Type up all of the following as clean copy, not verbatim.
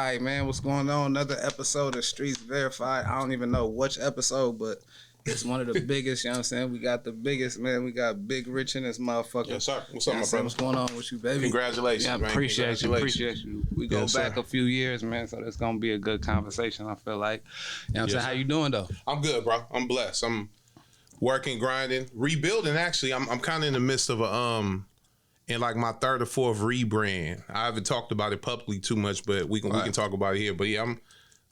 right, man, what's going on? Another episode of Streets Verified. I don't even know which episode, but it's one of the biggest, you know what I'm saying? We got the biggest, man. We got Big Rich in this motherfucker. Yes, sir. What's up, my brother? What's going on with you, baby? Congratulations, yeah, man. Appreciate you. We go back sir. a few years, man, so it's going to be a good conversation, I feel like. You know what I'm saying? How you doing, though? I'm good, bro. I'm blessed. I'm working, grinding, rebuilding, actually. I'm kind of in the midst of in like my third or fourth rebrand. I haven't talked about it publicly too much, but we can talk about it here. But yeah,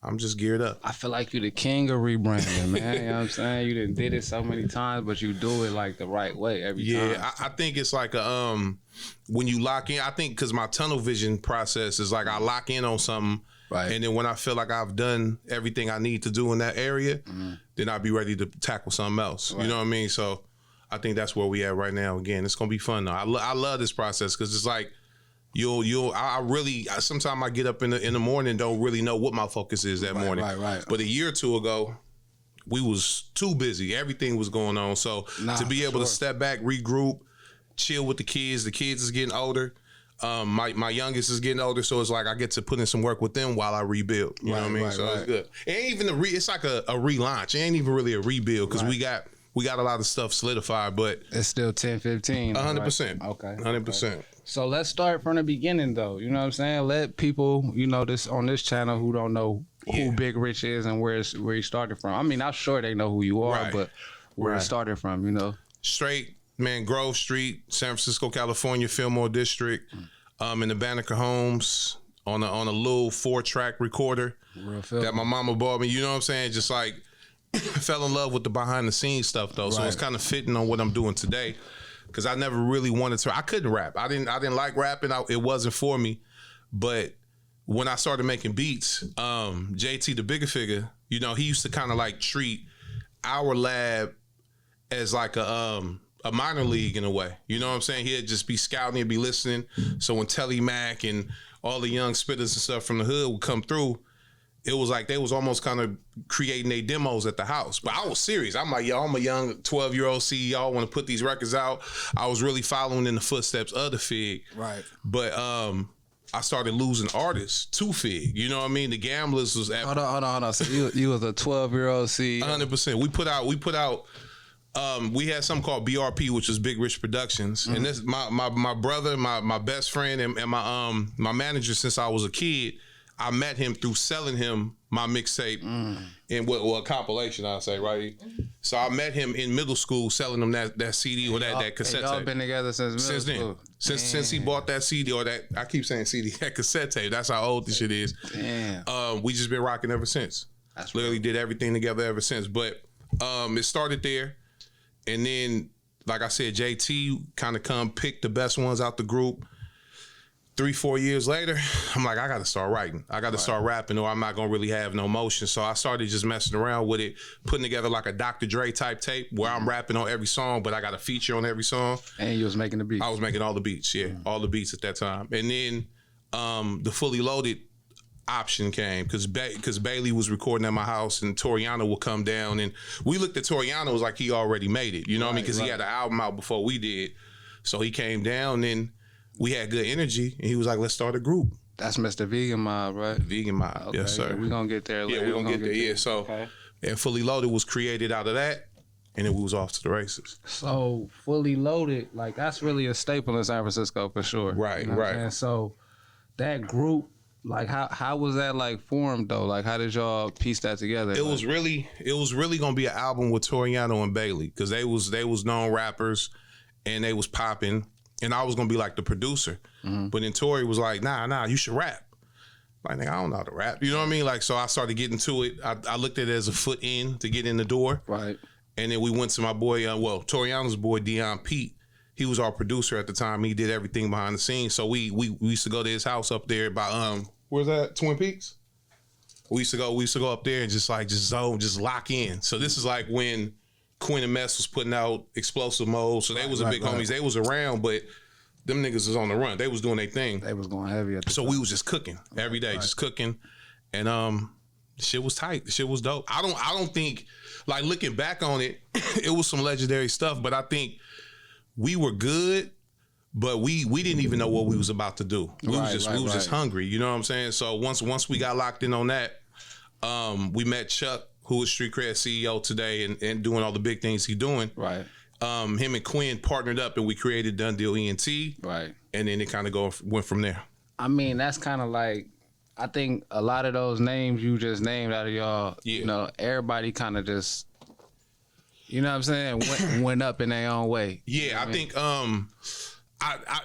I'm just geared up. I feel like you the king of rebranding, man. You know what I'm saying? You done did it so many times, but you do it like the right way every time. Yeah, I think it's like when you lock in, I think because my tunnel vision process is like I lock in on something, right? And then when I feel like I've done everything I need to do in that area, then I'll be ready to tackle something else. Right. You know what I mean? So I think that's where we at right now. Again, it's gonna be fun though. I love this process because it's like I really sometimes I get up in the morning, don't really know what my focus is that morning. Right. But a year or two ago, we was too busy. Everything was going on. So to be able to step back, regroup, chill with the kids is getting older. My youngest is getting older, so it's like I get to put in some work with them while I rebuild. You know what I mean? So it's good. It ain't even it's like a relaunch. It ain't even really a rebuild because we got a lot of stuff solidified, but it's still 10-15. 100%. Okay. 100%. So let's start from the beginning, though. You know what I'm saying? Let people, this on this channel who don't know who Big Rich is and where he started from. I mean, I'm sure they know who you are, but where it started from, Straight, man, Grove Street, San Francisco, California, Fillmore District, in the Banneker Homes on a little 4-track recorder that my mama bought me. You know what I'm saying? Just like fell in love with the behind the scenes stuff though, so it's kind of fitting on what I'm doing today. Because I never really wanted to. I couldn't rap. I didn't like rapping. It wasn't for me. But when I started making beats, JT, the bigger figure, he used to kind of like treat our lab as like a minor league in a way. You know what I'm saying? He'd just be scouting, he'd be listening. So when Telly Mac and all the young spitters and stuff from the hood would come through, it was like they was almost kind of creating their demos at the house. But I was serious. I'm like, I'm a young 12-year-old CEO. I want to put these records out. I was really following in the footsteps of the Fig. Right. But I started losing artists to Fig. You know what I mean? The Gamblers was at... Hold on. So you was a 12-year-old CEO? 100%. We had something called BRP, which was Big Rich Productions. And this my brother, my best friend, and my manager since I was a kid. I met him through selling him my mixtape in a compilation, I'll say, right? So I met him in middle school selling him that CD or that cassette tape. Y'all been together since middle school? Since he bought that CD or that, I keep saying CD, that cassette tape. That's how old this shit is. Damn. We just been rocking ever since. That's literally did everything together ever since. But it started there. And then, like I said, JT kind of come pick the best ones out the group. 3-4 years later, I'm like, I got to start writing. I got to start rapping or I'm not going to really have no motion. So I started just messing around with it, putting together like a Dr. Dre type tape where I'm rapping on every song, but I got a feature on every song. And you was making the beats? I was making all the beats, all the beats at that time. And then the Fully Loaded option came because Bailey was recording at my house and Toriano would come down. And we looked at Toriano as like he already made it. You know what I mean? Because he had an album out before we did. So he came down and we had good energy, and he was like, let's start a group. That's Mr. Vegan Mob, right? Vegan Mob, okay, yes, sir. Yeah, we're going to get there later. Yeah, we're going to get there, yeah. So, and Fully Loaded was created out of that, and then we was off to the races. So, Fully Loaded, like, that's really a staple in San Francisco for sure. Right, And so, that group, like, how was that, like, formed, though? Like, how did y'all piece that together? It was really going to be an album with Toriano and Bailey, because they was known rappers, and they was popping. And I was gonna be like the producer, but then Tori was like, "Nah, you should rap." Like, nigga, I don't know how to rap. You know what I mean? Like, so I started getting to it. I looked at it as a foot in to get in the door. Right. And then we went to my boy, Toriano's boy, Dion Pete. He was our producer at the time. He did everything behind the scenes. So we used to go to his house up there by where's that? Twin Peaks. We used to go up there and just lock in. So this is like when Quinn and Mess was putting out Explosive Mode, so they was big homies. They was around, but them niggas was on the run. They was doing their thing. They was going heavy at the time. We was just cooking every day, just cooking, and shit was tight. The shit was dope. I don't think, like, looking back on it, it was some legendary stuff. But I think we were good, But we didn't even know what we was about to do. We was just hungry. You know what I'm saying? So once we got locked in on that, we met Chuck, who is Street Cred CEO today and doing all the big things he's doing. Right. Him and Quinn partnered up and we created Done Deal ENT. Right. And then it kind of went from there. I mean, that's kind of like, I think a lot of those names you just named out of y'all, you know, everybody kind of just, you know what I'm saying, went up in their own way. Yeah, I think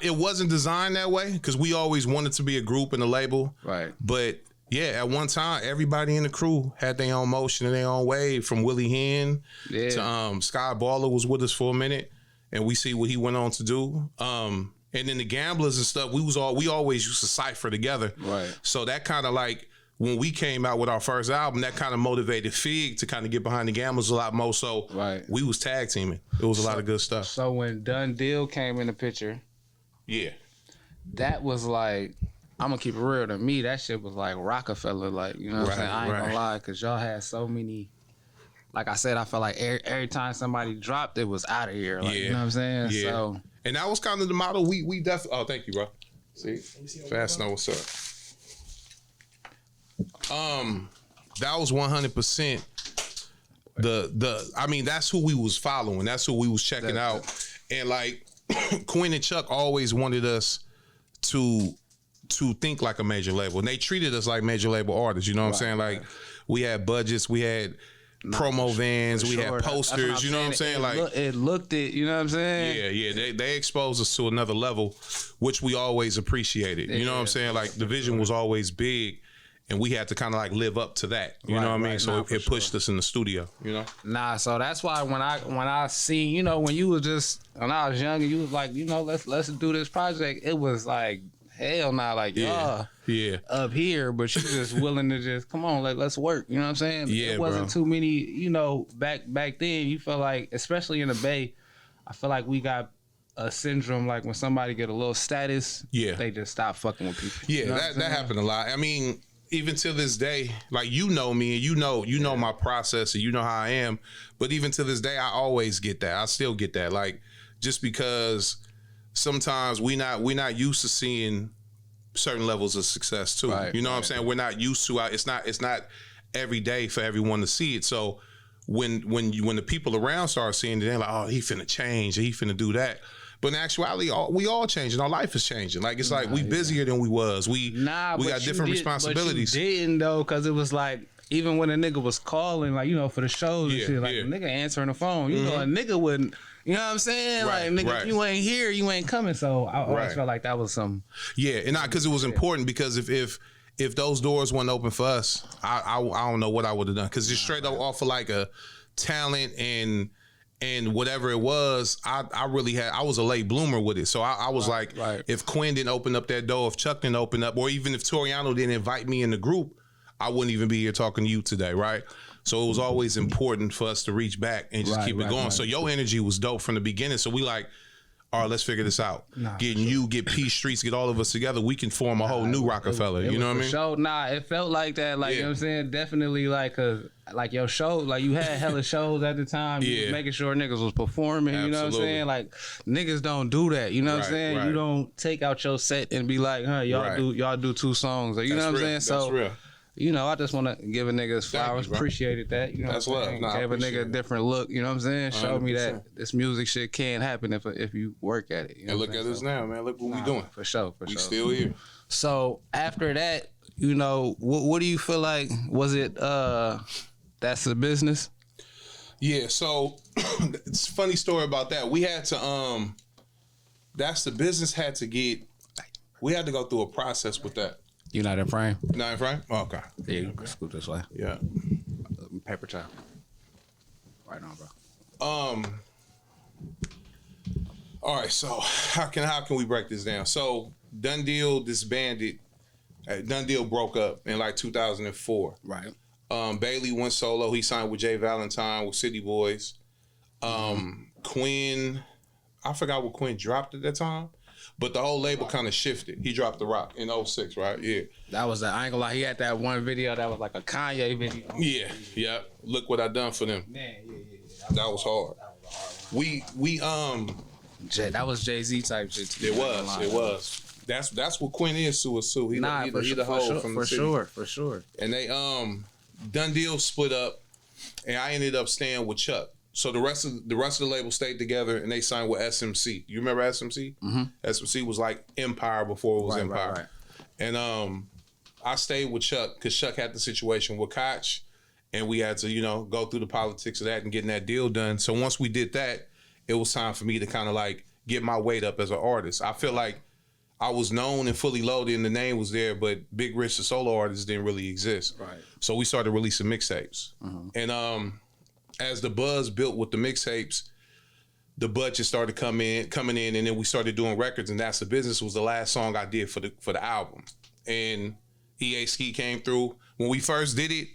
it wasn't designed that way because we always wanted to be a group and a label. Right. But yeah, at one time, everybody in the crew had their own motion and their own wave. From Willie Hen to Sky Baller was with us for a minute, and we see what he went on to do. And then the Gamblers and stuff, we always used to cipher together. Right. So that kind of like when we came out with our first album, that kind of motivated Fig to kind of get behind the Gamblers a lot more. So we was tag teaming. It was a lot of good stuff. So when Done Deal came in the picture, that was like, I'm gonna keep it real. To me, that shit was like Rockefeller, like, you know what I'm saying? I ain't gonna lie, because y'all had so many. Like I said, I felt like every time somebody dropped, it was out of here. Like, you know what I'm saying? Yeah. So, and that was kind of the model. We definitely. Oh, thank you, bro. See, Fast know what's up. That was 100%. I mean, that's who we was following. That's who we was checking out. And like Quinn and Chuck always wanted us to think like a major label, and they treated us like major label artists. You know what I'm saying? Like we had budgets, we had promo vans, we had posters. You know what I'm saying? Like it looked it. You know what I'm saying? Yeah. They exposed us to another level, which we always appreciated. You know what I'm saying? Like the vision was always big, and we had to kind of like live up to that. You know what I mean? So it pushed us in the studio. You know? Nah. So that's why when I seen, you know, when you was just when I was young and you was like, you know, let's do this project. It was like, hell nah, like y'all up here, but you just willing to just come on, like let's work. You know what I'm saying? Yeah, it wasn't too many. You know, back then, you felt like, especially in the Bay, I feel like we got a syndrome like when somebody get a little status, they just stop fucking with people. Yeah, you know that happened a lot. I mean, even to this day, like you know me and you know my process and you know how I am, but even to this day, I always get that. I still get that, like just because. Sometimes we not used to seeing certain levels of success too. You know what I'm saying? We're not used to it. It's not every day for everyone to see it. So when the people around start seeing it, they're like, oh, he finna change, he finna do that. But in actuality, we all changing. Our life is changing. Like it's like we busier than we was. We got different responsibilities. But you didn't though, because it was like, even when a nigga was calling, like, you know, for the shows and shit, like a nigga answering the phone, you know, a nigga wouldn't. You know what I'm saying? Like, nigga, if you ain't here, you ain't coming. So I always felt like that was some. Yeah, and because it was important, because if those doors weren't open for us, I don't know what I would have done. Because just straight up off of like a talent and whatever it was, I was a late bloomer with it. So I was like, if Quinn didn't open up that door, if Chuck didn't open up, or even if Toriano didn't invite me in the group, I wouldn't even be here talking to you today, right? So it was always important for us to reach back and just keep it going. So your energy was dope from the beginning. So we like, all right, let's figure this out. Get P Streets, get all of us together. We can form a whole new Rockefeller. You know what I mean? Show, it felt like that. Like, you know what I'm saying? Definitely like, cause like your show, like you had hella shows at the time. You was making sure niggas was performing. You know what I'm saying? Like niggas don't do that. You know what I'm saying? You don't take out your set and be like, huh, y'all do 2 songs. Or, you know what I'm saying? That's real. You know, I just want to give a nigga his flowers. Appreciated that. You know, that's love. Gave a nigga a different look. You know what I'm saying? Showed me that this music shit can happen if you work at it. You know and look at us now, man. Look what we doing. For sure. We still here. So after that, you know, what do you feel like? Was it That's the Business? Yeah. So it's a funny story about that. We had to That's the Business had to get. We had to go through a process with that. You not in frame? Not in frame? Oh, okay. Yeah, you can scoot this way. Yeah. Paper towel. Right on, bro. All right, so how can we break this down? So Done Deal disbanded. Done Deal broke up in like 2004. Right. Bailey went solo. He signed with Jay Valentine with City Boys. Quinn, I forgot what Quinn dropped at that time. But the whole label kind of shifted. He dropped The Rock in 2006, right? Yeah. That was I ain't gonna lie. He had that one video that was like a Kanye video. Yeah. Look what I done for them. Man, yeah. That was hard. We That was Jay-Z type shit too. It was. That's what Quinn is to us too. He the hoe from the city. For sure. And they Done Deal split up, and I ended up staying with Chuck. So the rest of the label stayed together, and they signed with SMC. You remember SMC? Mm-hmm. SMC was like Empire before it was Empire. Right. And I stayed with Chuck because Chuck had the situation with Koch, and we had to go through the politics of that and getting that deal done. So once we did that, it was time for me to kind of like get my weight up as an artist. I feel like I was known and fully loaded, and the name was there, but Big Rich, the solo artist, didn't really exist. Right. So we started releasing mixtapes, and as the buzz built with the mixtapes, the budget started coming in, and then we started doing records, and That's the Business was the last song I did for the album. And EA Ski came through. When we first did it,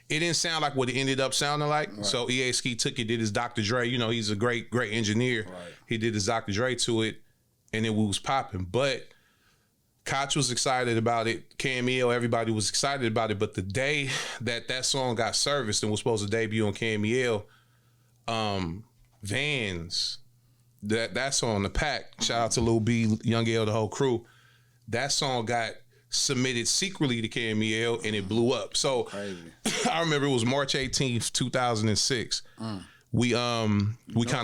it didn't sound like what it ended up sounding like. Right. So EA Ski took it, did his Dr. Dre. He's a great engineer. Right. He did his Dr. Dre to it, and then we was popping. But Koch was excited about it. Cameo, everybody was excited about it. But the day that song got serviced and was supposed to debut on Cameo, Vans, that song, The Pack, shout out to Lil B, Young L, the whole crew, that song got submitted secretly to Cameo and it blew up. So crazy. I remember it was March 18th, 2006. We kind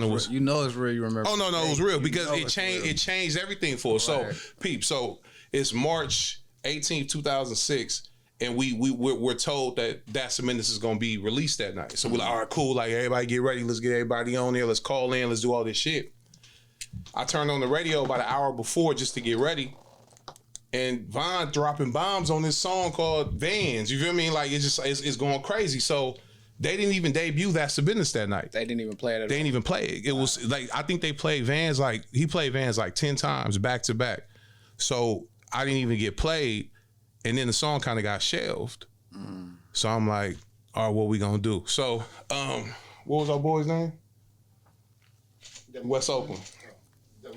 of was. It's real. You remember? Oh no, it was real because it changed. It changed everything for us. Right. So peep. So it's March 18th, 2006, and we're told that That's the Business is gonna be released that night. So we're like, all right, cool. Like everybody get ready. Let's get everybody on there. Let's call in. Let's do all this shit. I turned on the radio about an hour before just to get ready, and Von dropping bombs on this song called Vans. You feel me? Like it's going crazy. So they didn't even debut That's the Business that night. They didn't even play it. They didn't even play it. It was like, I think they played Vans he played Vans like 10 times back to back. So I didn't even get played, and then the song kind of got shelved. So I'm like, all right, what we gonna do? So what was our boy's name? West Oakland.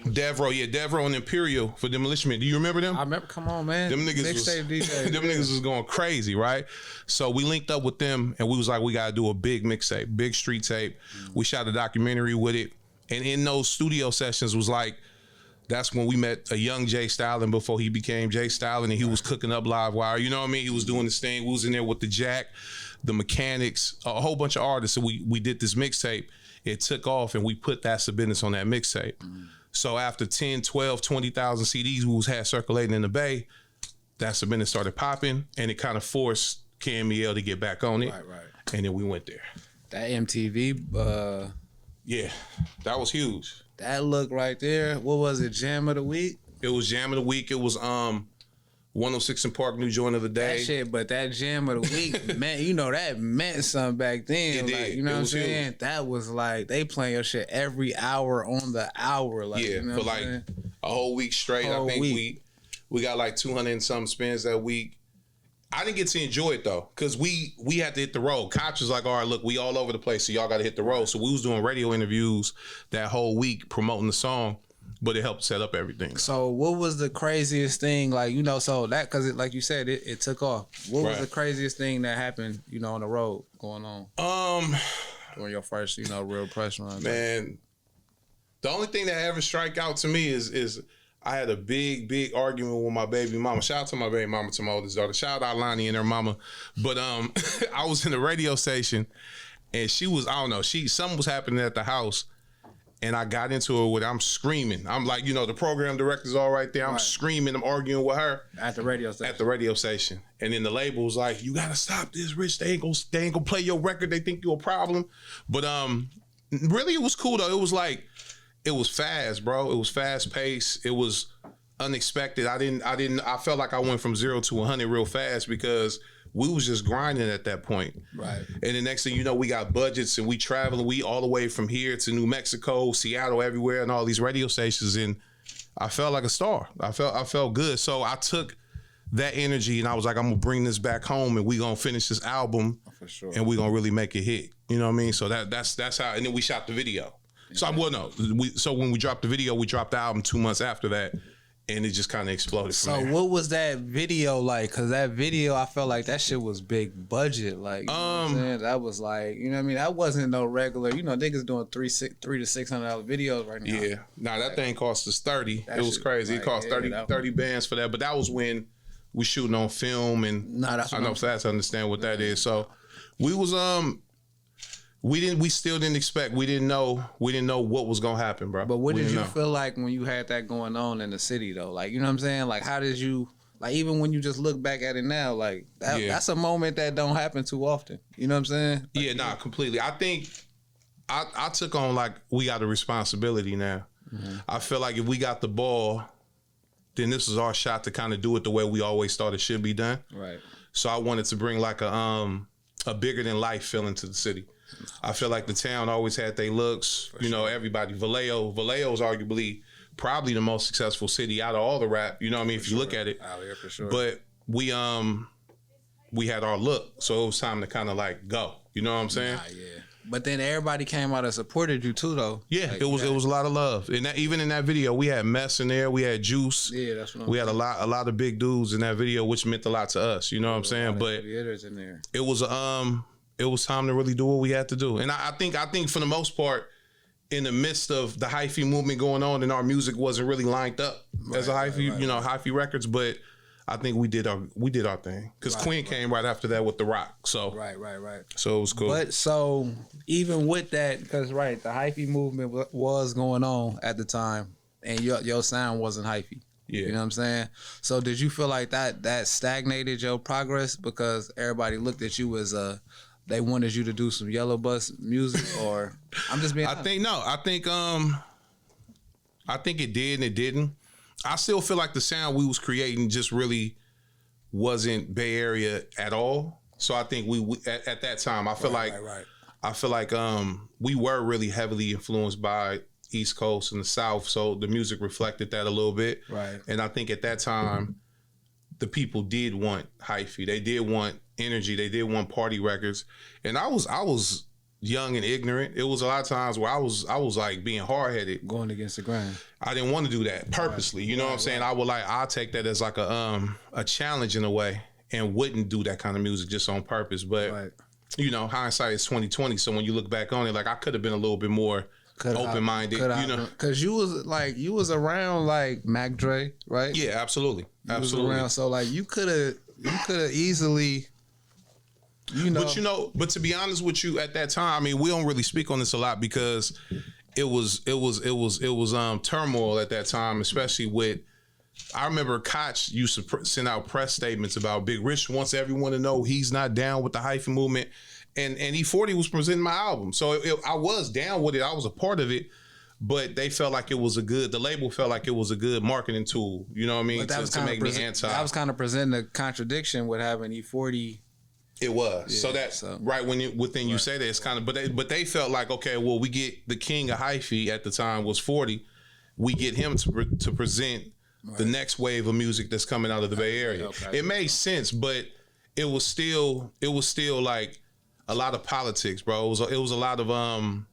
Devro and Imperial for Demolition Man. Do you remember them? I remember. Come on, man. Them niggas was going crazy, right? So we linked up with them, and we was like, we gotta do a big mixtape, big street tape. We shot a documentary with it, and in those studio sessions was like, that's when we met a young Jay Stylin before he became Jay Stylin, and he was cooking up Live Wire. You know what I mean? He was doing this thing. We was in there with the Jack, the Mechanics, a whole bunch of artists. And we did this mixtape. It took off, and we put That's the Business on that mixtape. So after 10, 12, 20,000 CDs we had circulating in the Bay, That's the Business started popping, and it kind of forced Cameo to get back on it. Right. And then we went there. That MTV, yeah, that was huge. That look right there. What was it? Jam of the Week? It was Jam of the Week. It was 106 in Park, New Joint of the Day. That shit, but that Jam of the Week, man, that meant something back then. It did. You know what I'm saying? Huge. That was like, they playing your shit every hour on the hour. Like, yeah, for like a whole week straight. I think we got like 200 and some spins that week. I didn't get to enjoy it though, because we had to hit the road. Koch was like, all right, look, we all over the place, so y'all got to hit the road. So we was doing radio interviews that whole week promoting the song, but it helped set up everything. So what was the craziest thing, so that, because like you said, it took off. What was the craziest thing that happened, on the road going on? During your first, real press run? Man, the only thing that ever strike out to me is I had a big argument with my baby mama. Shout out to my baby mama, to my oldest daughter. Shout out Lonnie and her mama. But I was in the radio station, and she was, I don't know, something was happening at the house, and I got into it with, I'm screaming. I'm like, the program director's all right there. I'm screaming. I'm arguing with her. At the radio station. At the radio station. And then the label was like, you got to stop this, Rich. They ain't gonna play your record. They think you're a problem. But really, it was cool, though. It was like, it was fast, bro. It was fast paced. It was unexpected. I felt like I went from 0 to 100 real fast because we was just grinding at that point. Right. And the next thing you know, we got budgets and we traveling. We all the way from here to New Mexico, Seattle, everywhere, and all these radio stations. And I felt like a star. I felt good. So I took that energy and I was like, I'm gonna bring this back home and we gonna finish this album. For sure. And we gonna really make it hit. You know what I mean? So that's how. And then we shot the video. So so when we dropped the video, we dropped the album 2 months after that, and it just kind of exploded from So there. what was that video like? Cause that video, I felt like that shit was big budget. Like, you know what I'm saying? That was like, you know what I mean? That wasn't no regular, you know, niggas doing $300 to $600 videos right now. Yeah. Nah, that thing cost us 30. It was crazy. It cost 30 bands for that. But that was when we shooting on film, and I know Flats understand what that is. So we was we still didn't expect. We didn't know what was gonna happen, bro. But what did you feel like when you had that going on in the city though? Like, you know what I'm saying? Like, how did you, like, even when you just look back at it now, like that's a moment that don't happen too often. You know what I'm saying? Like, yeah, nah, completely. I think I took on, like, we got a responsibility now. Mm-hmm. I feel like if we got the ball, then this is our shot to kind of do it the way we always thought it should be done. Right. So I wanted to bring like a bigger than life feeling to the city. I feel like the town always had their looks. You know, everybody. Vallejo's arguably probably the most successful city out of all the rap. You know what I mean? If you look at it. Out here for sure. But we had our look, so it was time to kind of like go. You know what I'm saying? Yeah. But then everybody came out and supported you too, though. Yeah, like, it was a lot of love. And even in that video, we had Mess in there, we had Juice. Yeah, that's what we had a lot of big dudes in that video, which meant a lot to us. You know what I'm saying? But in there. It was time to really do what we had to do. And I think for the most part, in the midst of the hyphy movement going on, and our music wasn't really lined up as a hyphy, hyphy records, but I think we did our thing, because Queen came right after that with The Rock. So right. So it was cool. But so even with that, because the hyphy movement was going on at the time, and your sound wasn't hyphy. Yeah. You know what I'm saying? So did you feel like that stagnated your progress because everybody looked at you as they wanted you to do some Yellow Bus music, or I'm just being honest. I think it did and it didn't. I still feel like the sound we was creating just really wasn't Bay Area at all. So I think we at that time, I feel like we were really heavily influenced by East Coast and the South. So the music reflected that a little bit. Right. And I think at that time, the people did want hyphy. They did want energy. They did want party records. And I was young and ignorant. It was a lot of times where I was like being hard headed, going against the grain. I didn't want to do that purposely. You know what I'm saying? I'll take that as like a challenge in a way, and wouldn't do that kind of music just on purpose. But you know, hindsight is 20/20. So when you look back on it, like, I could have been a little bit more open minded. You know, because you was around like Mac Dre, right? Yeah, absolutely. Around, so like you could have easily. You know. But to be honest with you, at that time, I mean, we don't really speak on this a lot because it was turmoil at that time, especially with. I remember Koch used to send out press statements about Big Rich wants everyone to know he's not down with the hyphy movement, and E40 was presenting my album, so I was down with it. I was a part of it, but they felt like the label felt like it was a good marketing tool. You know what I mean? To make me anti. I was kind of presenting a contradiction with having E40. It was. Yeah, right when you say that, it's kind of, but they felt like, okay, well, we get the king of hyphy at the time was 40. We get him to present the next wave of music that's coming out of the Bay Area. Okay. It made sense, but it was still like a lot of politics, bro. It was a lot of I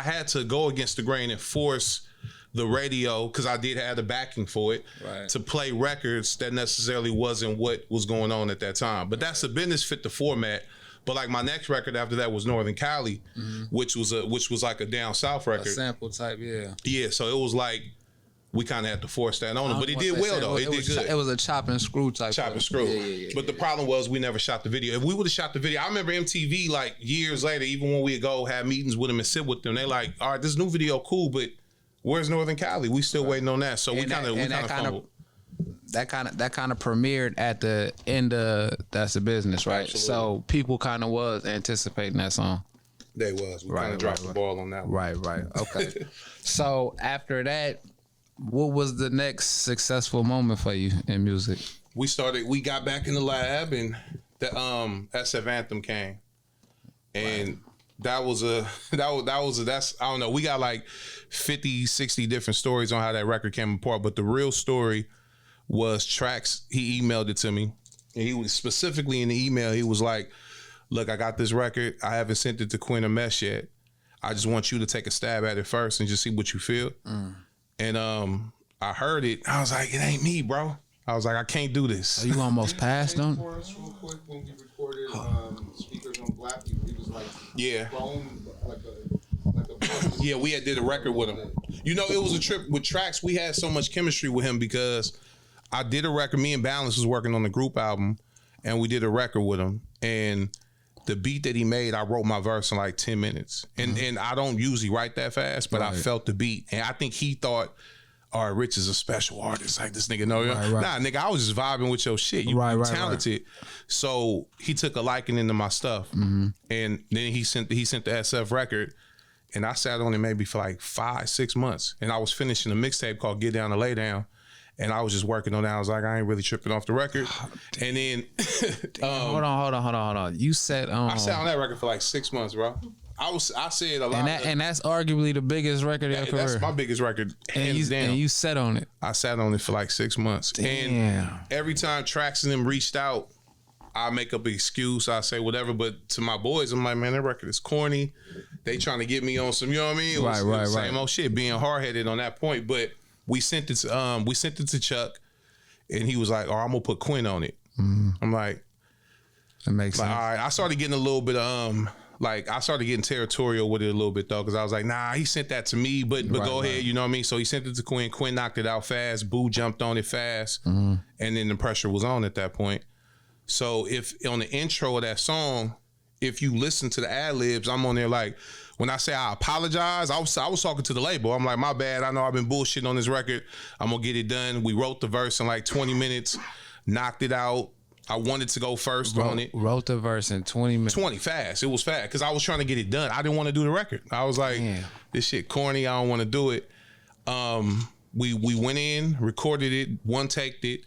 had to go against the grain and force the radio, because I did have the backing for it, to play records that necessarily wasn't what was going on at that time. But that's a business fit the format. But like my next record after that was Northern Cali, which was like a down south record, a sample type, yeah. Yeah, so it was like we kind of had to force that on them, but it did well though. It did good. It was a chop and screw type. Chop and screw. Yeah, but the problem was we never shot the video. If we would have shot the video, I remember MTV like years later, even when we'd go have meetings with them and sit with them, they like, all right, this new video cool, but where's Northern Cali? We still waiting on that. So we kind of fumbled. That kind of premiered at the end of That's the Business, right? Absolutely. So people kind of was anticipating that song. They was. We kind of dropped the ball on that one. Right. Okay. So after that, what was the next successful moment for you in music? We got back in the lab, and the SF Anthem came. And that's I don't know, we got like 50, 60 different stories on how that record came apart, but the real story was tracks. He emailed it to me, and he was specifically in the email, he was like, look, I got this record, I haven't sent it to Quinn or Mesh yet, I just want you to take a stab at it first and just see what you feel. And I heard it. I was like, it ain't me, bro. I was like, I can't do this. Oh, you almost passed them? For us real quick, when we recorded Speakers on Black, it was like chrome, like a yeah, we had did a record with him. You know, it was a trip with Tracks. We had so much chemistry with him because I did a record. Me and Balance was working on the group album, and we did a record with him. And the beat that he made, I wrote my verse in like 10 minutes. And I don't usually write that fast, but I felt the beat. And I think he thought, all right, Rich is a special artist. Like, this nigga know you. Nah, nigga, I was just vibing with your shit. You talented. So he took a liking into my stuff. And then he sent the SF record. And I sat on it maybe for like 5-6 months. And I was finishing a mixtape called Get Down to Lay Down. And I was just working on that. I was like, I ain't really tripping off the record. And then hold on. You said I sat on that record for like 6 months, bro. I said a lot. And that's arguably the biggest record of your career. That's my biggest record, hands down. And you sat on it. I sat on it for like 6 months. Damn. And every time Trax and them reached out, I make up an excuse. I say whatever. But to my boys, I'm like, man, that record is corny. They trying to get me on some, you know what I mean? It was same old shit, being hard headed on that point. But we sent it to Chuck, and he was like, "Oh, I'm gonna put Quinn on it." I'm like, that makes sense. All right. I started getting a little bit I started getting territorial with it a little bit though, because I was like, nah, he sent that to me, but go ahead, you know what I mean? So he sent it to Quinn. Quinn knocked it out fast. Boo jumped on it fast, and then the pressure was on at that point. So if on the intro of that song, if you listen to the ad libs, I'm on there like, when I say I apologize, I was talking to the label. I'm like, my bad. I know I've been bullshitting on this record. I'm gonna get it done. We wrote the verse in like 20 minutes, knocked it out. I wanted to go first on it. Wrote the verse in 20 minutes. 20, fast. It was fast because I was trying to get it done. I didn't want to do the record. I was like, this shit corny. I don't want to do it. We went in, recorded it, one-taked it,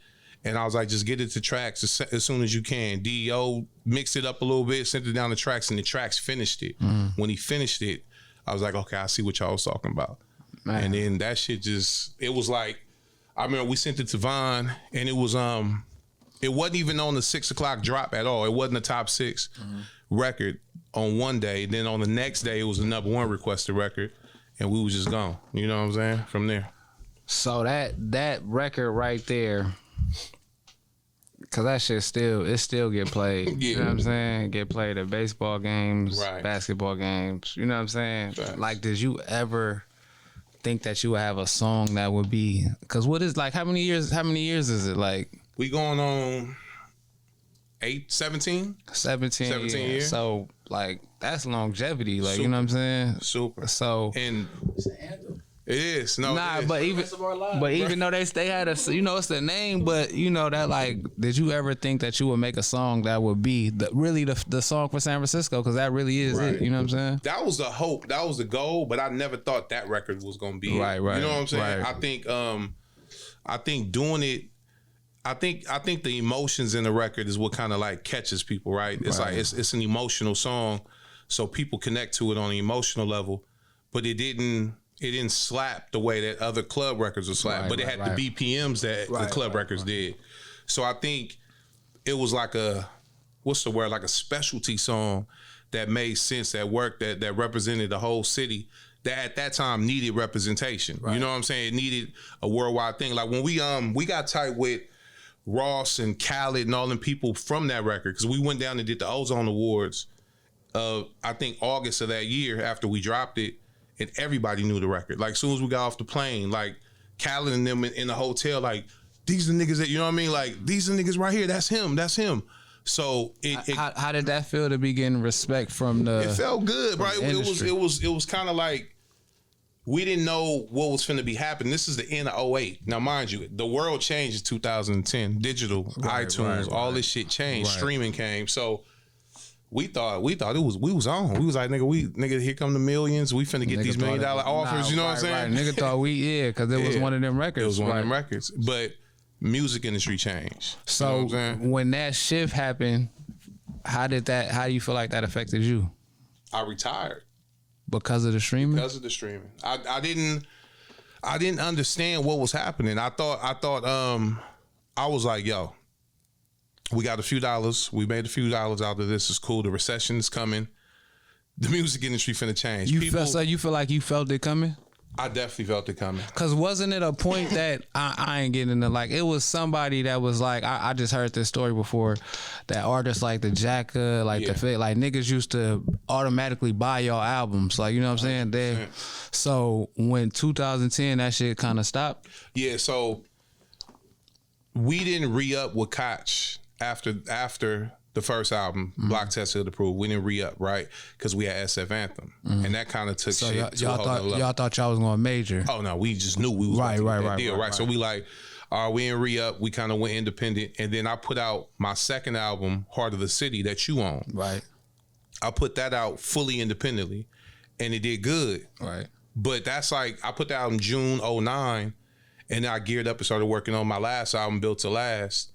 and I was like, just get it to Tracks as soon as you can. DEO mixed it up a little bit, sent it down to Tracks, and the Tracks finished it. When he finished it, I was like, okay, I see what y'all was talking about. Man. And then that shit just, it was like, I remember we sent it to Vaughn, and it wasn't even on the 6 o'clock drop at all. It wasn't a top 6 record on one day. Then on the next day, it was a #1 requested record, and we was just gone. You know what I'm saying? From there. So that record right there, cause that shit still get played. You know what I'm saying? Get played at baseball games, basketball games. You know what I'm saying? Right. Like, did you ever think that you would have a song that would be? Cause what is, like, how many years is it? Like, we going on 17 years. So like, that's longevity. Like, super. You know what I'm saying? Super. So, and it's an anthem. It is. No, nah, it is. but even though they had a, you know, it's the name, but you know that, like, did you ever think that you would make a song that would be the song for San Francisco? Because that really is it. You know what I'm saying? That was the hope. That was the goal. But I never thought that record was gonna be right. You know what I'm saying? Right. I think doing it. I think the emotions in the record is what kind of like catches people. Right. It's like it's an emotional song, so people connect to it on an emotional level. But it didn't slap the way that other club records would slap, but it had the BPMs that the club records did. So I think it was like like a specialty song that made sense, that worked, that represented the whole city, that at that time needed representation. Right. You know what I'm saying? It needed a worldwide thing. Like when we got tight with Ross and Khaled and all them people from that record, because we went down and did the Ozone Awards, I think August of that year after we dropped it, and everybody knew the record. Like, as soon as we got off the plane, like, Khaled and them in the hotel, like, these are the niggas that, you know what I mean? Like, these are the niggas right here. That's him. So how did that feel to be getting respect from the? It felt good, bro. It was kind of like we didn't know what was finna be happening. This is the end of 08. Now, mind you, the world changed in 2010. Digital, iTunes, all this shit changed. Streaming came. So we thought we was on. We was like, nigga, here come the millions. We finna get these $1 million offers. You know what I'm saying? Nigga thought because it was one of them records. It was one of them records. But music industry changed. So you know when that shift happened, how do you feel like that affected you? I retired. Because of the streaming? Because of the streaming. I didn't understand what was happening. I thought I was like, yo, we got a few dollars. We made a few dollars out of this. It's cool. The recession is coming. The music industry finna change. You feel like you felt it coming? I definitely felt it coming. Cause wasn't it a point that I ain't getting into, like, it was somebody that was like, I just heard this story before, that artists like the Jacka, like the Fit, like niggas used to automatically buy y'all albums, like, you know what I'm saying? So when 2010 that shit kind of stopped. Yeah, so we didn't re-up with Koch after the first album, Block Test Hill to Prove. We didn't re-up, right? Because we had SF Anthem. And that kind of took So shit to a whole nother level. Y'all thought y'all was going major. Oh, no, we just knew we was right. So we like, we didn't re-up. We kind of went independent. And then I put out my second album, Heart of the City, that you own. Right. I put that out fully independently. And it did good. Right. But that's like, I put that out in June 2009. And then I geared up and started working on my last album, Built to Last.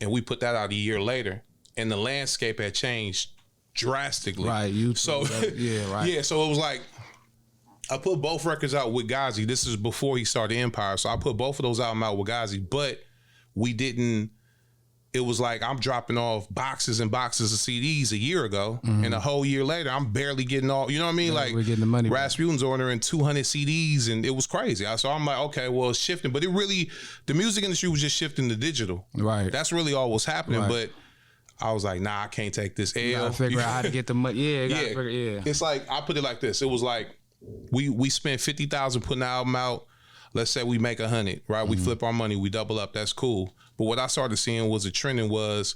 And we put that out a year later. And the landscape had changed drastically. Right. So Yeah, so it was like, I put both records out with Ghazi. This is before he started Empire. So I put both of those albums out with Ghazi, but we didn't, it was like I'm dropping off boxes and boxes of CDs a year ago, and a whole year later, I'm barely getting all, you know what I mean? Yeah, like, we're getting the money Rasputin's ordering 200 CDs, and it was crazy. So I'm like, okay, well, it's shifting. But it really, the music industry was just shifting to digital. Right. That's really all was happening. But I was like, nah, I can't take this L. You gotta figure out how to get the money. Yeah. It's like, I put it like this. It was like, we spent $50,000 putting the album out. Let's say we make 100, right? We flip our money, we double up. That's cool. But what I started seeing was a trending was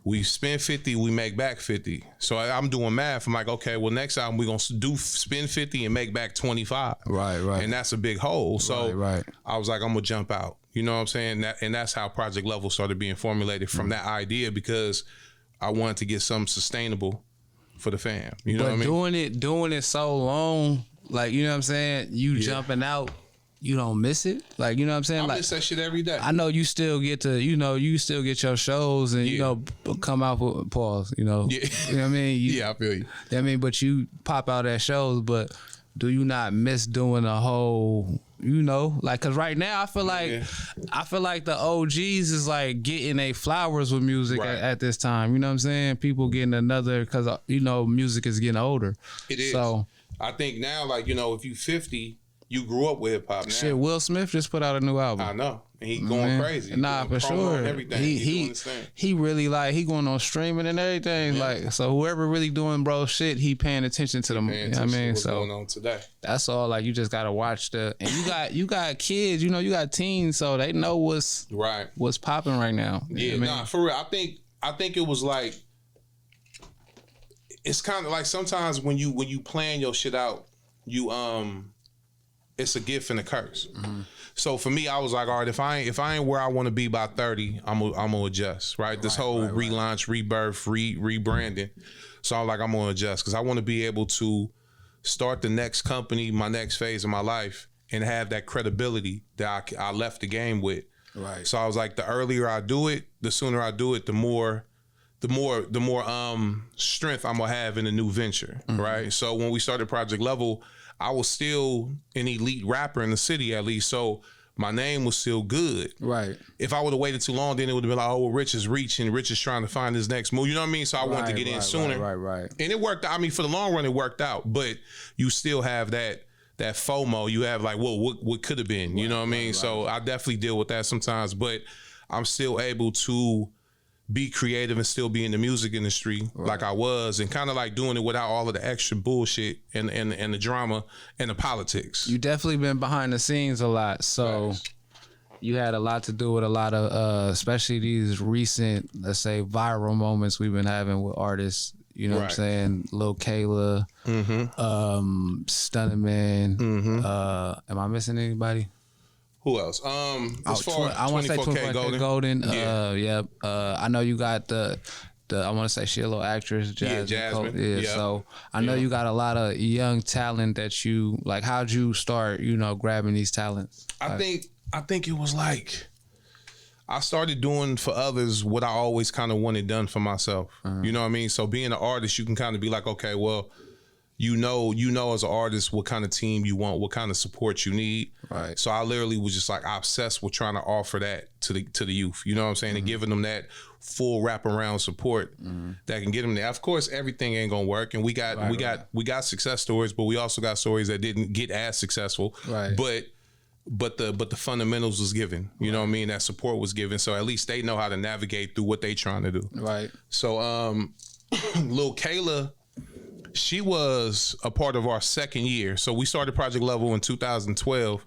we spend 50, we make back 50. So I'm doing math. I'm like, okay, well, next album we're gonna spend 50 and make back 25. Right. And that's a big hole. So right. I was like, I'm gonna jump out. You know what I'm saying? And that's how Project Level started being formulated from that idea, because I wanted to get something sustainable for the fam. You know what I mean? Doing it so long, like, you know what I'm saying? You jumping out, you don't miss it. Like, you know what I'm saying? I like, miss that shit every day. I know you still get to, you still get your shows and, come out with pause, You know what I mean? I feel you. I mean, but you pop out at shows, but do you not miss doing a whole, like, cause right now I feel like the OGs is like getting their flowers with music at this time. You know what I'm saying? People getting another, cause music is getting older. It is. So I think now, like, if you 50, you grew up with hip hop. Shit, Will Smith just put out a new album. I know, and he going crazy. Nah, for sure. Everything. He really, like, he going on streaming and everything. Like, so whoever really doing bro shit, he paying attention to them. You know what I mean? What's going on today? That's all. Like, you just gotta watch and you got kids. You got teens, so they know what's popping right now. Yeah, nah, for real. I think it was like, it's kind of like sometimes when you plan your shit out, it's a gift and a curse. So for me, I was like, all right, if I ain't where I want to be by 30, I'm gonna adjust, right? This whole relaunch, rebirth, rebranding. So I'm like, I'm gonna adjust, because I want to be able to start the next company, my next phase of my life, and have that credibility that I left the game with. Right. So I was like, the earlier I do it, the sooner I do it, the more strength I'm gonna have in a new venture, right? So when we started Project Level, I was still an elite rapper in the city, at least. So my name was still good. Right. If I would have waited too long, then it would have been like, oh, well, Rich is reaching. Rich is trying to find his next move. You know what I mean? So I wanted to get in sooner. Right. And it worked out. I mean, for the long run, it worked out. But you still have that FOMO. You have like, well, what could have been? You know what I mean? So I definitely deal with that sometimes. But I'm still able to be creative and still be in the music industry like I was, and kind of like doing it without all of the extra bullshit and the drama and the politics. You definitely been behind the scenes a lot, so you had a lot to do with a lot of, especially these recent, let's say, viral moments we've been having with artists. You know what I'm saying? Lil Kayla, Stunning Man. Am I missing anybody? Who else? As far as I want to say 24K Golden. I know you got the I want to say she a little actress, Jasmine. So I know you got a lot of young talent that you like. How'd you start? Grabbing these talents. I think it was like I started doing for others what I always kind of wanted done for myself. You know what I mean? So being an artist, you can kind of be like, okay, well, you know as an artist what kind of team you want, what kind of support you need. Right. So I literally was just like obsessed with trying to offer that to the youth. You know what I'm saying? And giving them that full wraparound support that can get them there. Of course, everything ain't gonna work, and we got success stories, but we also got stories that didn't get as successful. Right. But the fundamentals was given. You know what I mean? That support was given. So at least they know how to navigate through what they trying to do. Right. So Lil Kayla, she was a part of our second year. So we started Project Level in 2012.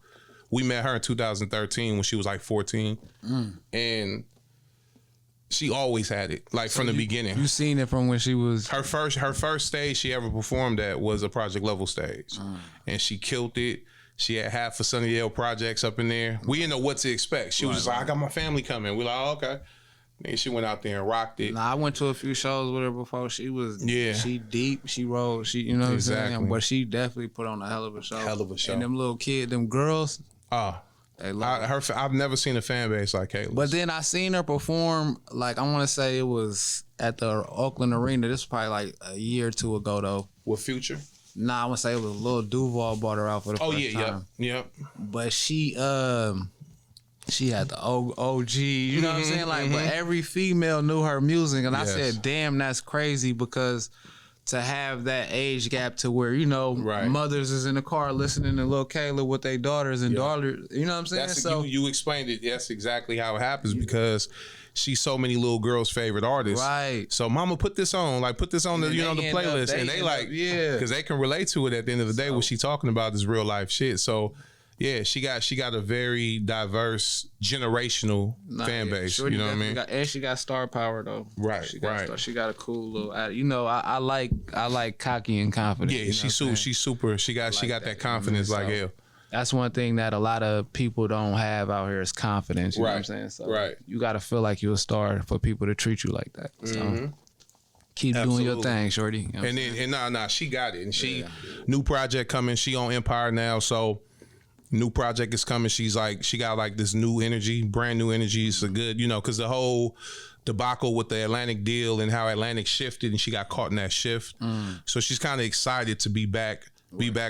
We met her in 2013 when she was like 14. And she always had it, like from the beginning. You seen it from when she was her first stage she ever performed at was a Project Level stage. And she killed it. She had half of Sunnydale projects up in there. We didn't know what to expect. She was just like, I got my family coming. We're like, oh, okay. And she went out there and rocked it. Nah, I went to a few shows with her before. She was, she deep, she rolled, she, you know what I'm saying? But she definitely put on a hell of a show. Hell of a show. And them little kids, them girls, they love I've never seen a fan base like Kayla. But then I seen her perform, like, I want to say it was at the Oakland Arena. This was probably like a year or two ago, though. With Future? Nah, I want to say it was Lil Duval bought her out for the first time. Yep. But she had the OG, you know what I'm saying? Like, but every female knew her music, and I said, damn, that's crazy, because to have that age gap to where, you know, mothers is in the car listening to Lil Kayla with their daughters and daughters, you know what I'm saying? So you explained it. That's exactly how it happens, because she's so many little girls' favorite artists. Right. So mama, put this on the the playlist, and they like, because they can relate to it at the end of the day. What she talking about is real life shit. So yeah, she got a very diverse generational fan base. You know what I mean? And she got star power though. Right. She got a cool little, you know, I like cocky and confident. Yeah, she's super. She got that confidence like hell. That's one thing that a lot of people don't have out here is confidence. You know what I'm saying? So you got to feel like you're a star for people to treat you like that. So keep doing your thing, shorty. You know and she got it. And new project coming. She on Empire now, so new project is coming. She got like this new energy, brand new energy. It's a good, you know, because the whole debacle with the Atlantic deal and how Atlantic shifted, and she got caught in that shift. So she's kind of excited to be back